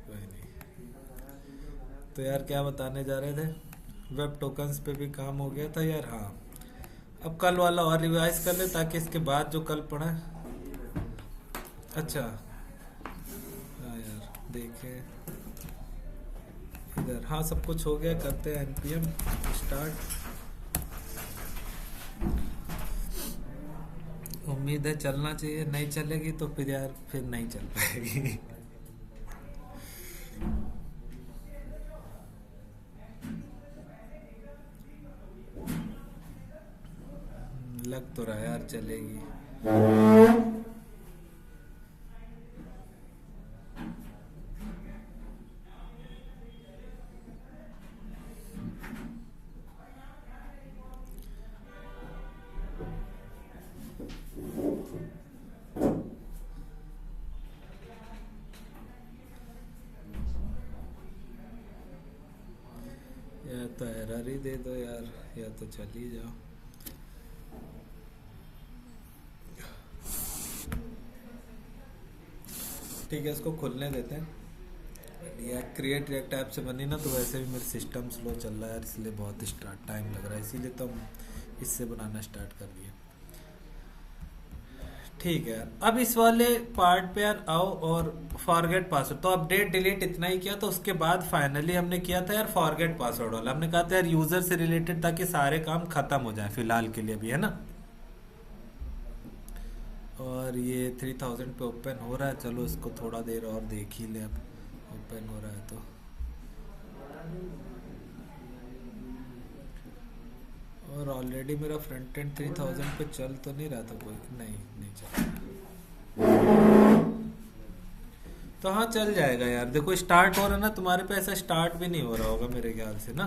कोई नहीं। तो यार क्या बताने जा रहे थे, वेब टोकन्स पे भी काम हो गया था यार। हाँ, अब कल वाला और रिवाइज कर ले ताकि इसके बाद जो कल पढ़ा। अच्छा हाँ यार, देखें इधर। हाँ, सब कुछ हो गया, करते हैं एनपीएम स्टार्ट। उम्मीद है चलना चाहिए, नहीं चलेगी तो फिर यार फिर नहीं चल पाएगी। लग तो रहा यार चलेगी। या तो एरर ही दे दो यार, या तो चल ही जाओ। ठीक है, इसको खुलने देते हैं। ये क्रिएट रिएक्ट ऐप से बनी ना, तो वैसे भी मेरा सिस्टम स्लो चल रहा है यार, इसलिए बहुत स्टार्ट टाइम लग रहा है, इसीलिए तो हम इससे बनाना स्टार्ट कर दिए। ठीक है, अब इस वाले पार्ट पे यार आओ और फॉरगेट पासवर्ड। तो अपडेट डिलीट इतना ही किया, तो उसके बाद फाइनली हमने किया था यार फॉरगेट पासवर्ड वाला। हमने कहा था यार यूजर से रिलेटेड, ताकि सारे काम खत्म हो जाए फिलहाल के लिए भी, है ना। और ये 3000 पे ओपन हो रहा है, चलो इसको थोड़ा देर और देख ही ले। अब ओपन हो रहा है तो और ऑलरेडी मेरा फ्रंट एंड 3000 पे चल तो नहीं रहा था कोई, नहीं चल। तो हाँ चल जाएगा यार। देखो स्टार्ट हो रहा ना, तुम्हारे पे ऐसा स्टार्ट भी नहीं हो रहा होगा मेरे ख्याल से ना,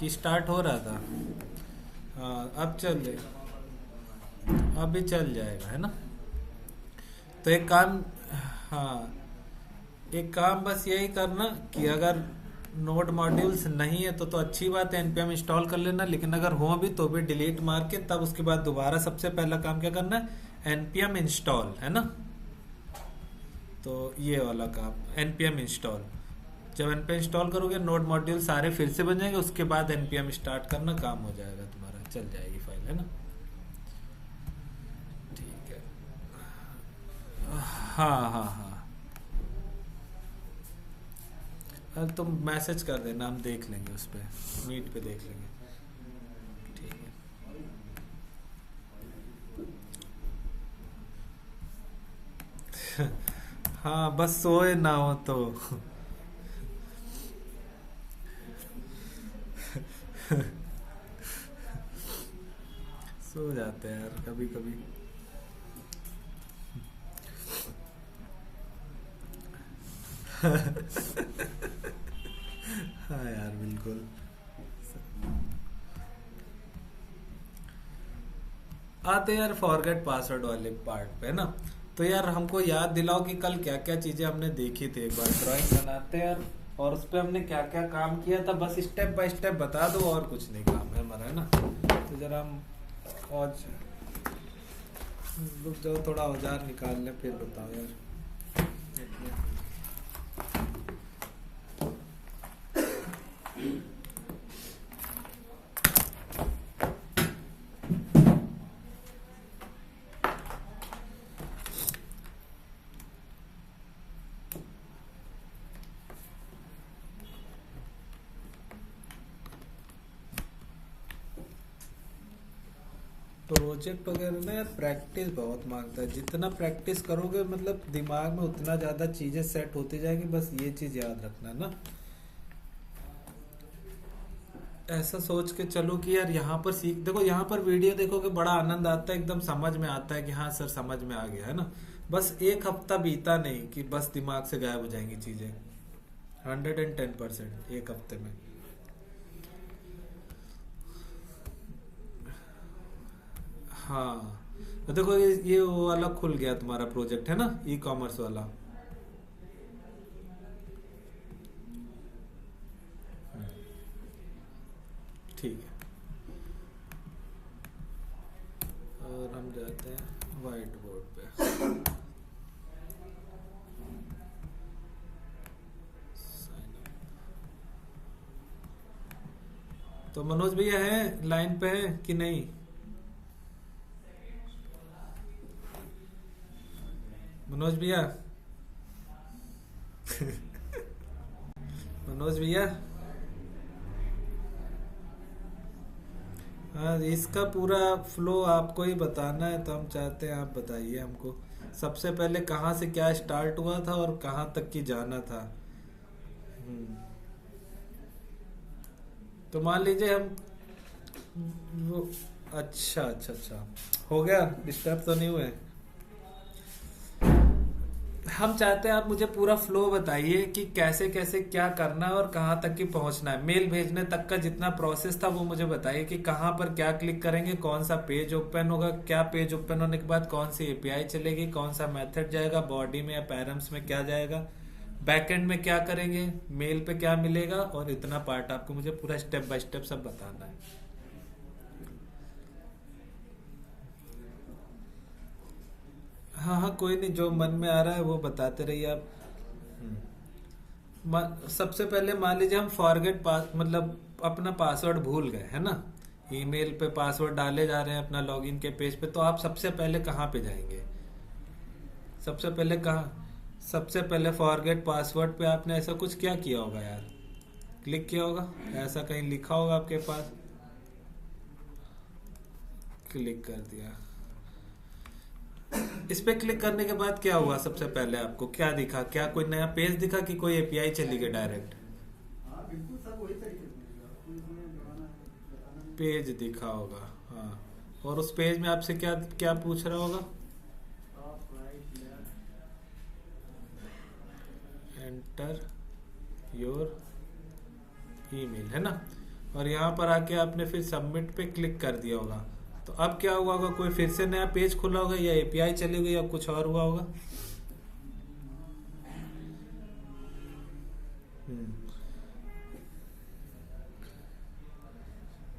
कि स्टार्ट हो रहा था। हाँ अब चल जाएगा, अब भी चल जाएगा, है ना। तो एक काम, हाँ एक काम बस यही करना कि अगर नोड मॉड्यूल्स नहीं है तो अच्छी बात है, npm इंस्टॉल कर लेना। लेकिन अगर हो भी तो भी डिलीट मार के, तब उसके बाद दोबारा सबसे पहला काम क्या करना है, npm इंस्टॉल, है ना। तो ये वाला काम npm इंस्टॉल, जब npm इंस्टॉल करोगे नोड मॉड्यूल सारे फिर से बन जाएंगे, उसके बाद npm स्टार्ट करना, काम हो जाएगा तुम्हारा, चल जाएगी फाइल, है ना। ठीक है, हाँ अब तुम मैसेज कर देना, हम देख लेंगे उस पर, मीट पे देख लेंगे। ठीक है हाँ बस सोए ना हो तो सो जाते हैं यार कभी कभी। हाँ यार बिल्कुल। आते यार फॉरगेट पासवर्ड वाले पार्ट पे ना। तो यार हमको याद दिलाओ कि कल क्या क्या चीजें हमने देखी थी। एक बार ड्राइंग बनाते हैं यार, और उस पे हमने क्या क्या काम किया था, बस स्टेप बाय स्टेप बता दो, और कुछ नहीं काम है हमारा, है ना। तो जरा हम और रुक जाओ, थोड़ा औजार निकाल लें फिर बताओ यार। प्रोजेक्ट वगैरह ना यार प्रैक्टिस बहुत मांगता है। जितना प्रैक्टिस करोगे मतलब दिमाग में उतना ज़्यादा चीज़ें सेट होती जाएगी। बस ये चीज़ याद रखना ना, ऐसा सोच के चलो कि यार यहाँ पर सीख, देखो यहाँ पर वीडियो देखोगे बड़ा आनंद आता है, एकदम समझ में आता है कि हाँ सर समझ में आ गया, है ना। बस एक हफ्ता बीता नहीं कि बस दिमाग से गायब हो जाएंगी चीज़ें। 110% एक हफ्ते में। हाँ तो देखो ये वो वाला खुल गया तुम्हारा प्रोजेक्ट, है ना, ई कॉमर्स वाला। ठीक है, और हम जाते हैं व्हाइट बोर्ड पे। तो मनोज भैया है लाइन पे है कि नहीं? मनोज भैया मनोज भैया, हाँ इसका पूरा फ्लो आपको ही बताना है, तो हम चाहते हैं आप बताइए हमको। सबसे पहले कहाँ से क्या स्टार्ट हुआ था और कहाँ तक की जाना था। तो मान लीजिए हम वो, अच्छा हो गया, डिस्टर्ब तो नहीं हुए। हम चाहते हैं आप मुझे पूरा फ्लो बताइए कि कैसे कैसे क्या करना है और कहाँ तक की पहुँचना है। मेल भेजने तक का जितना प्रोसेस था वो मुझे बताइए कि कहाँ पर क्या क्लिक करेंगे, कौन सा पेज ओपन होगा, क्या पेज ओपन होने के बाद कौन सी एपीआई चलेगी, कौन सा मेथड जाएगा, बॉडी में या पैरम्स में क्या जाएगा, बैकएंड में क्या करेंगे, मेल पे क्या मिलेगा, और इतना पार्ट आपको मुझे पूरा स्टेप बाय स्टेप सब बताना है। हाँ हाँ, कोई नहीं, जो मन में आ रहा है वो बताते रहिए आप। सबसे पहले मान लीजिए हम फॉरगेट पास मतलब अपना पासवर्ड भूल गए, है ना। ईमेल पे पासवर्ड डाले जा रहे हैं अपना लॉगिन के पेज पे, तो आप सबसे पहले कहाँ पे जाएंगे? सबसे पहले फॉरगेट पासवर्ड पे आपने ऐसा कुछ क्या किया होगा यार? क्लिक किया होगा, ऐसा कहीं लिखा होगा आपके पास, क्लिक कर दिया। इस पे क्लिक करने के बाद क्या हुआ? सबसे पहले आपको क्या दिखा? क्या कोई नया पेज दिखा कि कोई एपीआई चली गई डायरेक्ट? हाँ बिल्कुल सब वही तरीके से मिलेगा, कोई इसमें बताना नहीं। पेज दिखा होगा, हाँ। और उस पेज में आपसे क्या क्या पूछ रहा होगा? Top right left, enter your email, है ना। और यहाँ पर आके आपने फिर सबमिट पे क्लिक कर दिया होगा। तो अब क्या हुआ होगा? कोई फिर से नया पेज खुला होगा, या एपीआई चली गई, या कुछ और हुआ होगा?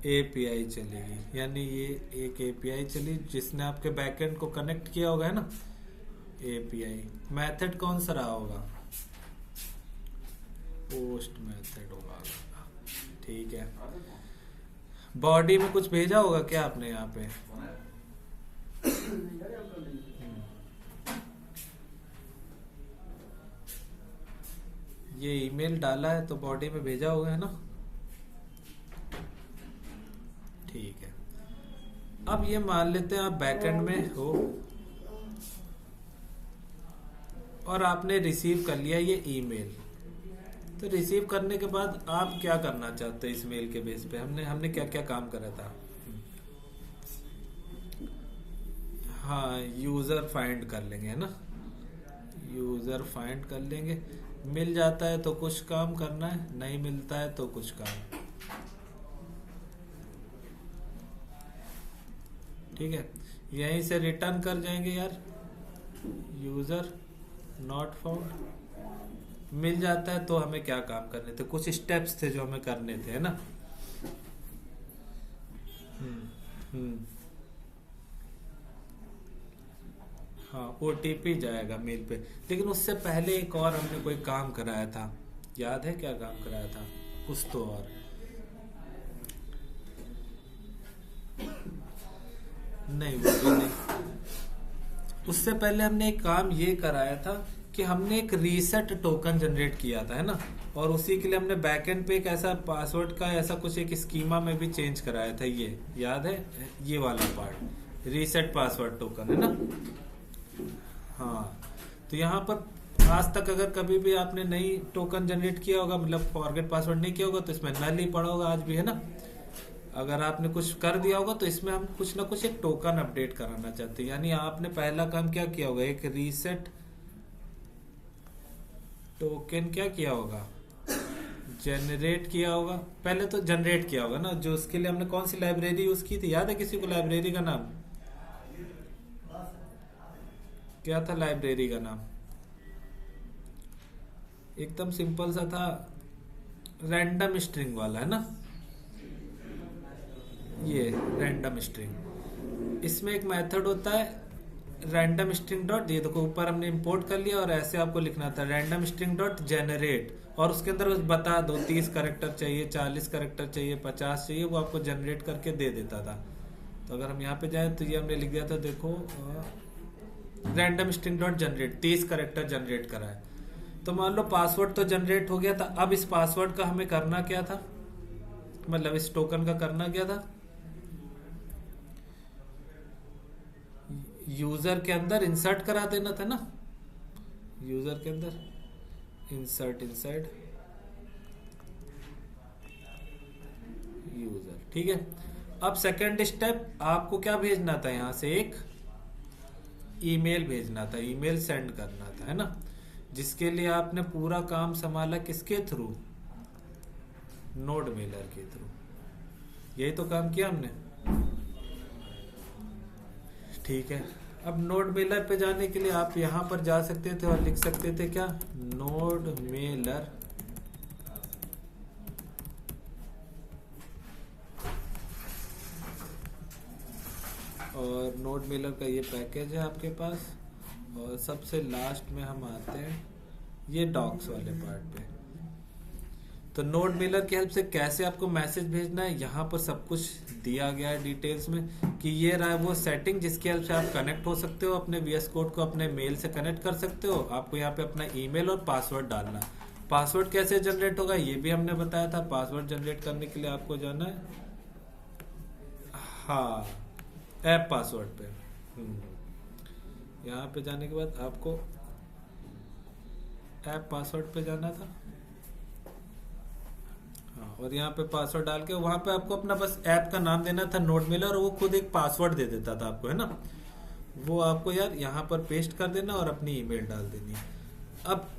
एपीआई चलेगी, यानी ये एक एपीआई चली जिसने आपके बैकएंड को कनेक्ट किया होगा, है ना। एपीआई मेथड कौन सा रहा होगा? पोस्ट मेथड होगा, ठीक है। बॉडी में कुछ भेजा होगा क्या आपने यहाँ पे? ये ईमेल डाला है तो बॉडी में भेजा होगा, है ना। ठीक है, अब ये मान लेते हैं आप बैकएंड में हो और आपने रिसीव कर लिया ये ईमेल। तो रिसीव करने के बाद आप क्या करना चाहते हैं इस मेल के बेस पे? हमने क्या क्या काम करा था? हाँ, यूजर फाइंड कर लेंगे, है ना। यूजर फाइंड कर लेंगे, मिल जाता है तो कुछ काम करना है, नहीं मिलता है तो कुछ काम। ठीक है, यहीं से रिटर्न कर जाएंगे यार, यूजर नॉट फाउंड। मिल जाता है तो हमें क्या काम करने थे? कुछ स्टेप्स थे जो हमें करने थे, है ना। हाँ, ओटीपी जाएगा मेल पे, लेकिन उससे पहले एक और हमने कोई काम कराया था, याद है क्या काम कराया था? कुछ तो और नहीं, वो भी नहीं। उससे पहले हमने एक काम ये कराया था कि हमने एक रीसेट टोकन जनरेट किया था, है ना। और उसी के लिए हमने बैकएंड पे एक ऐसा पासवर्ड का ऐसा कुछ एक स्कीमा में भी चेंज कराया था, ये याद है? ये वाला पार्ट रीसेट पासवर्ड टोकन, है ना। हाँ, तो यहाँ पर आज तक अगर कभी भी आपने नई टोकन जनरेट किया होगा, मतलब फॉरगेट पासवर्ड नहीं किया होगा, तो इसमें नल ही पड़ा होगा आज भी, है ना। अगर आपने कुछ कर दिया होगा तो इसमें हम कुछ ना कुछ एक टोकन अपडेट कराना चाहते हैं। यानी आपने पहला काम क्या किया होगा? एक रीसेट टोकन क्या किया होगा? जनरेट किया होगा। पहले तो जनरेट किया होगा ना, जो उसके लिए हमने कौन सी लाइब्रेरी यूज की थी? याद है किसी को लाइब्रेरी का नाम? क्या था लाइब्रेरी का नाम? एकदम सिंपल सा था, रैंडम स्ट्रिंग वाला, है ना। ये रैंडम स्ट्रिंग, इसमें एक मेथड होता है रैंडम स्ट्रिंग डॉट, ये देखो ऊपर हमने इंपोर्ट कर लिया, और ऐसे आपको लिखना था रैंडम स्ट्रिंग डॉट जेनरेट, और उसके अंदर बस बता दो 30 कैरेक्टर चाहिए, 40 कैरेक्टर चाहिए, 50 चाहिए, वो आपको जनरेट करके दे देता था। तो अगर हम यहाँ पे जाए तो ये हमने लिख दिया था, देखो random string dot generate, 30 character generate करा है। तो मान लो पासवर्ड तो जनरेट हो गया था, अब इस पासवर्ड का हमें करना क्या था? मतलब इस टोकन का करना क्या था? यूजर के अंदर इंसर्ट करा देना था ना, यूजर के अंदर इंसर्ट इनसाइड यूजर। ठीक है, अब सेकंड स्टेप आपको क्या भेजना था? यहां से एक ईमेल भेजना था, ईमेल सेंड करना था, है ना। जिसके लिए आपने पूरा काम संभाला किसके थ्रू? नोड मेलर के थ्रू। यही तो काम किया हमने, ठीक है। अब नोड मेलर पे जाने के लिए आप यहां पर जा सकते थे और लिख सकते थे क्या? नोड मेलर और नोड मेलर का ये पैकेज है आपके पास, और सबसे लास्ट में हम आते हैं ये डॉक्स वाले पार्ट पे। तो नोड मिलर की हेल्प से कैसे आपको मैसेज भेजना है, यहाँ पर सब कुछ दिया गया है डिटेल्स में कि ये रहा है वो सेटिंग जिसकी हेल्प से आप कनेक्ट हो सकते हो, अपने VS कोड को अपने मेल से कनेक्ट कर सकते हो। आपको यहाँ पे अपना ईमेल और पासवर्ड डालना है। पासवर्ड कैसे जनरेट होगा ये भी हमने बताया था। पासवर्ड जनरेट करने के लिए आपको जाना है हाँ ऐप पासवर्ड पे। यहाँ पे जाने के बाद आपको ऐप पासवर्ड पे जाना था हाँ, और यहाँ पे पासवर्ड डाल के वहां पे आपको अपना बस ऐप का नाम देना था नोड मिलर, और वो खुद एक पासवर्ड दे देता था आपको, है ना। वो आपको यार यहाँ पर पेस्ट कर देना और अपनी ईमेल डाल देनी है। अब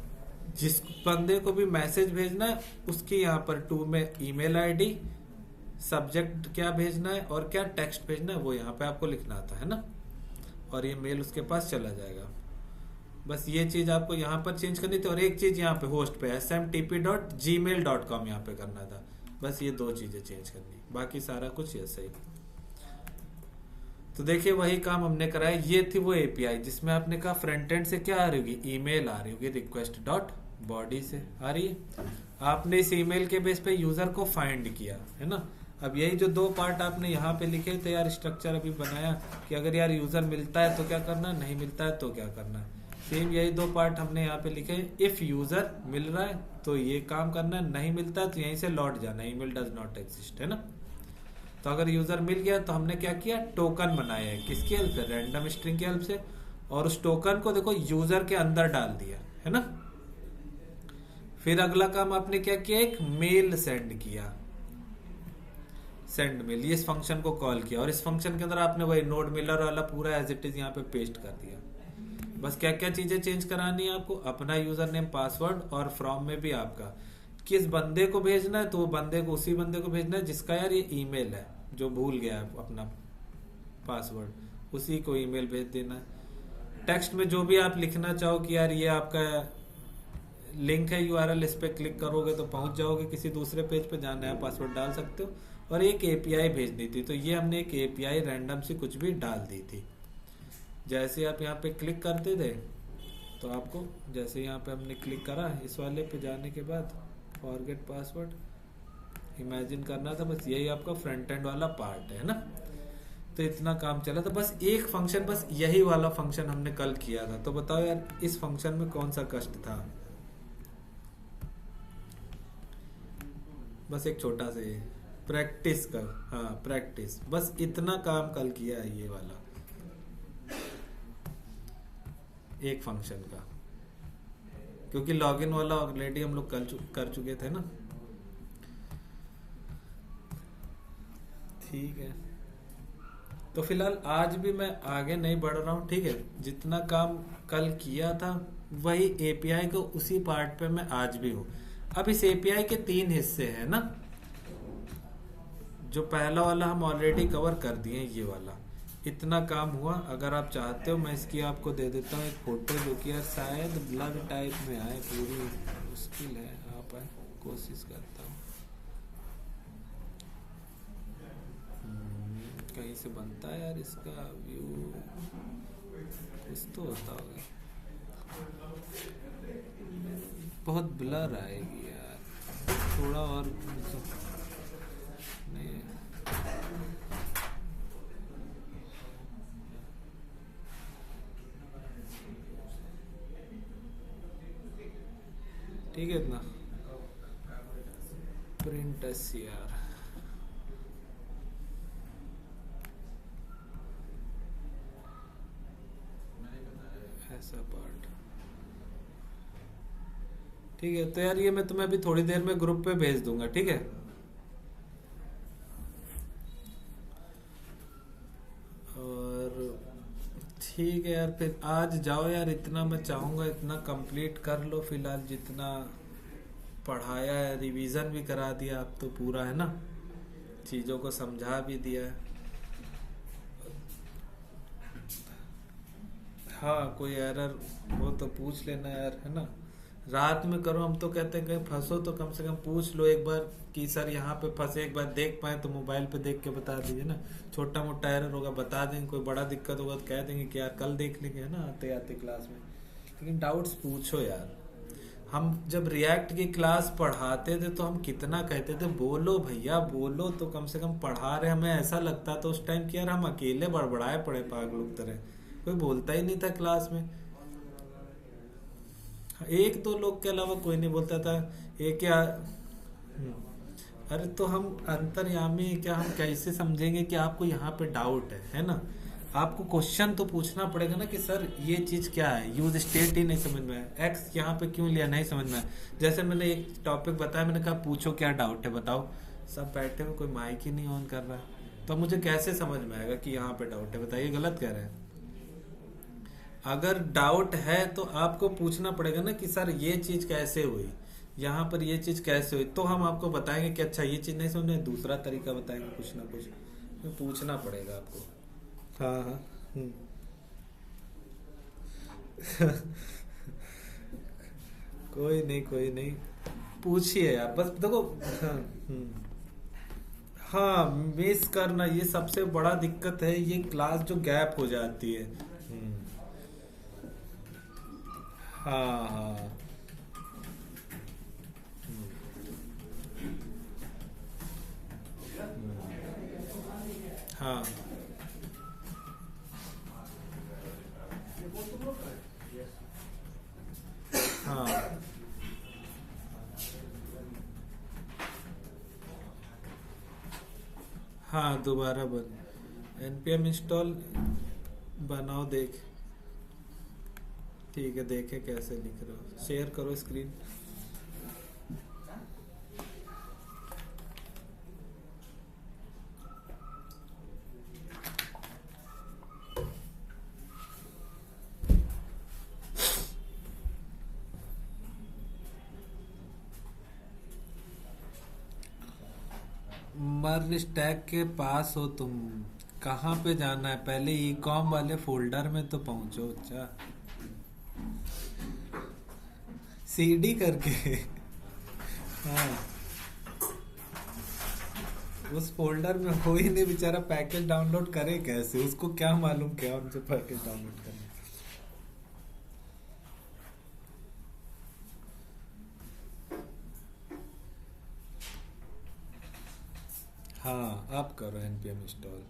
जिस बंदे को भी मैसेज भेजना है उसकी यहाँ पर टू में ईमेल आईडी, सब्जेक्ट क्या भेजना है और क्या टेक्स्ट भेजना है वो यहाँ पे आपको लिखना आता है ना, और ये मेल उसके पास चला जाएगा। बस ये चीज आपको यहाँ पर चेंज करनी थी, और एक चीज यहाँ पे होस्ट पे smtp.gmail.com यहाँ पे करना था। बस ये दो चीजें चेंज करनी, बाकी सारा कुछ ऐसा ही। तो देखिए वही काम हमने कराया। ये थी वो एपीआई जिसमें आपने कहा फ्रंट एंड से क्या आ रही होगी, ईमेल आ रही होगी request.body से आ रही है। आपने इस ईमेल के बेस पे यूजर को फाइंड किया, है ना। अब यही जो दो पार्ट आपने यहाँ पे लिखे थे यार, स्ट्रक्चर अभी बनाया कि अगर यार यूजर मिलता है तो क्या करना है, नहीं मिलता है तो क्या करना है। सेम यही दो पार्ट हमने यहाँ पे लिखे। इफ यूजर मिल रहा है तो ये काम करना है, नहीं मिलता है तो यहीं से लौट जाना है, ईमेल डज नॉट एग्जिस्ट, है ना। तो अगर यूजर मिल गया तो हमने क्या किया, टोकन बनाया है किसकी हेल्प से, रैंडम स्ट्रिंग की हेल्प से, और उस टोकन को देखो यूजर के अंदर डाल दिया, है ना। फिर अगला काम आपने क्या किया, एक मेल सेंड किया, सेंड मेल, इस फंक्शन को कॉल किया, और इस फंक्शन के अंदर आपने वही नोड मिलर वाला पूरा एज इट इज यहाँ पे पेस्ट कर दिया। बस क्या क्या चीजें चेंज करानी है आपको, अपना यूजर नेम पासवर्ड, और फ्रॉम में भी आपका किस बंदे को भेजना है तो वो बंदे को, उसी बंदे को भेजना है जिसका यार ये ईमेल है, जो भूल गया है अपना पासवर्ड, उसी को ईमेल भेज देना है। टेक्स्ट में जो भी आप लिखना चाहो कि यार ये आपका लिंक है यूआरएल, इस पे क्लिक करोगे तो पहुंच जाओगे किसी दूसरे पेज पे, जाना है पासवर्ड डाल सकते हो। और एक एपीआई भेजनी थी, तो ये हमने एक एपीआई रैंडम से कुछ भी डाल दी थी। जैसे आप यहाँ पे क्लिक करते थे तो आपको, जैसे यहाँ पे हमने क्लिक करा इस वाले पे जाने के बाद फॉरगेट पासवर्ड इमेजिन करना था, बस यही आपका फ्रंट एंड वाला पार्ट है ना। तो इतना काम चला था, बस एक फंक्शन, बस यही वाला फंक्शन हमने कल किया था। तो बताओ यार इस फंक्शन में कौन सा कष्ट था, बस एक छोटा सा प्रैक्टिस कर, हाँ प्रैक्टिस, बस इतना काम कल किया है ये वाला एक फंक्शन का, क्योंकि लॉगिन वाला ऑलरेडी हम लोग कर चुके थे ना। ठीक है, तो फिलहाल आज भी मैं आगे नहीं बढ़ रहा हूँ, ठीक है। जितना काम कल किया था वही एपीआई को उसी पार्ट पे मैं आज भी हूँ। अब इस एपीआई के 3 हिस्से हैं ना, जो पहला वाला हम ऑलरेडी कवर कर दिए, ये वाला इतना काम हुआ। अगर आप चाहते हो मैं इसकी आपको दे देता हूँ एक फोटो, जो कि यार शायद ब्लर टाइप में आए, पूरी मुश्किल है, आप आए कोशिश करता हूँ। कहीं से बनता है यार इसका व्यू, कुछ तो होता होगा, बहुत ब्लर आएगी यार, थोड़ा और नहीं। ठीक है, इतना प्रिंट यार, ऐसा पार्ट। ठीक है, तो यार ये मैं तुम्हें अभी थोड़ी देर में ग्रुप पे भेज दूंगा, ठीक है। और ठीक है यार, फिर आज जाओ यार, इतना मैं चाहूंगा इतना कंप्लीट कर लो फिलहाल, जितना पढ़ाया है, रिवीजन भी करा दिया अब तो पूरा, है ना, चीजों को समझा भी दिया है। हाँ कोई एरर हो तो पूछ लेना यार, है ना, रात में करो। हम तो कहते हैं कहीं फंसो तो कम से कम पूछ लो एक बार कि सर यहाँ पे फंसे, एक बार देख पाए तो मोबाइल पे देख के बता दीजिए ना। छोटा मोटा एरर होगा बता देंगे, कोई बड़ा दिक्कत होगा तो कह देंगे कि यार कल देख लेंगे, है ना, आते आते क्लास में। लेकिन डाउट्स पूछो यार। हम जब रिएक्ट की क्लास पढ़ाते थे तो हम कितना कहते थे बोलो भैया बोलो, तो कम से कम पढ़ा रहे। हमें ऐसा लगता था उस टाइम कि यार हम अकेले बड़बड़ाए पड़े पागलों की तरह, कोई बोलता ही नहीं था क्लास में। एक दो लोग के अलावा कोई नहीं बोलता था। एक या अरे तो हम अंतर्यामी हैं क्या, हम कैसे समझेंगे कि आपको यहाँ पे डाउट है ना। आपको क्वेश्चन तो पूछना पड़ेगा ना कि सर ये चीज क्या है, यूज स्टेट ही नहीं समझ में आया, एक्स यहाँ पे क्यों लिया नहीं समझ में आया। जैसे मैंने एक टॉपिक बताया, मैंने कहा पूछो क्या डाउट है बताओ, सब बैठे हुए, कोई माइक ही नहीं ऑन कर रहा है, तो मुझे कैसे समझ में आएगा कि यहाँ पे डाउट है। बताइए गलत कह रहे हैं। अगर डाउट है तो आपको पूछना पड़ेगा ना कि सर ये चीज कैसे हुई, यहाँ पर ये चीज कैसे हुई, तो हम आपको बताएंगे कि अच्छा ये चीज नहीं समझ में, दूसरा तरीका बताएंगे, कुछ ना कुछ तो पूछना पड़ेगा आपको। हाँ हाँ कोई नहीं पूछिए यार, बस देखो। हाँ मिस करना ये सबसे बड़ा दिक्कत है, ये क्लास जो गैप हो जाती है। हाँ हाँ हाँ हाँ हाँ दोबारा बन npm इंस्टॉल बनाओ देख। ठीक है देखे कैसे लिख रहे हो, शेयर करो स्क्रीन। मर्ज स्टैक के पास हो तुम, कहाँ पे जाना है, पहले ई कॉम वाले फोल्डर में तो पहुंचो। अच्छा सीडी करके हाँ उस फोल्डर में हो ही नहीं बेचारा, पैकेज डाउनलोड करे कैसे, उसको क्या मालूम क्या उनसे पैकेज डाउनलोड करने। हाँ आप करो npm इंस्टॉल।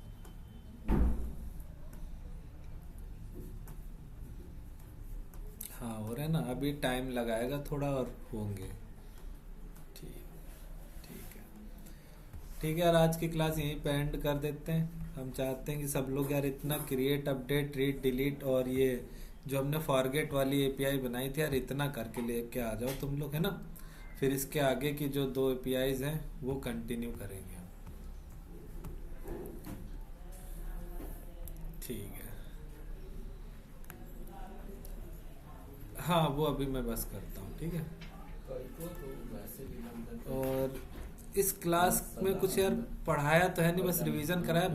हाँ हो रहा है ना, अभी टाइम लगाएगा थोड़ा और होंगे। ठीक ठीक है ठीक है यार, आज की क्लास यहीं पे एंड कर देते हैं। हम चाहते हैं कि सब लोग यार इतना क्रिएट, अपडेट, रीड, डिलीट और ये जो हमने फॉरगेट वाली एपीआई बनाई थी यार, इतना करके लेके आ जाओ तुम लोग, है ना। फिर इसके आगे की जो 2 एपीआईज हैं वो कंटिन्यू करेंगे। ठीक है हाँ वो अभी मैं बस करता हूँ, ठीक है। और इस क्लास में कुछ यार पढ़ाया तो है नहीं, बस रिवीजन कराया।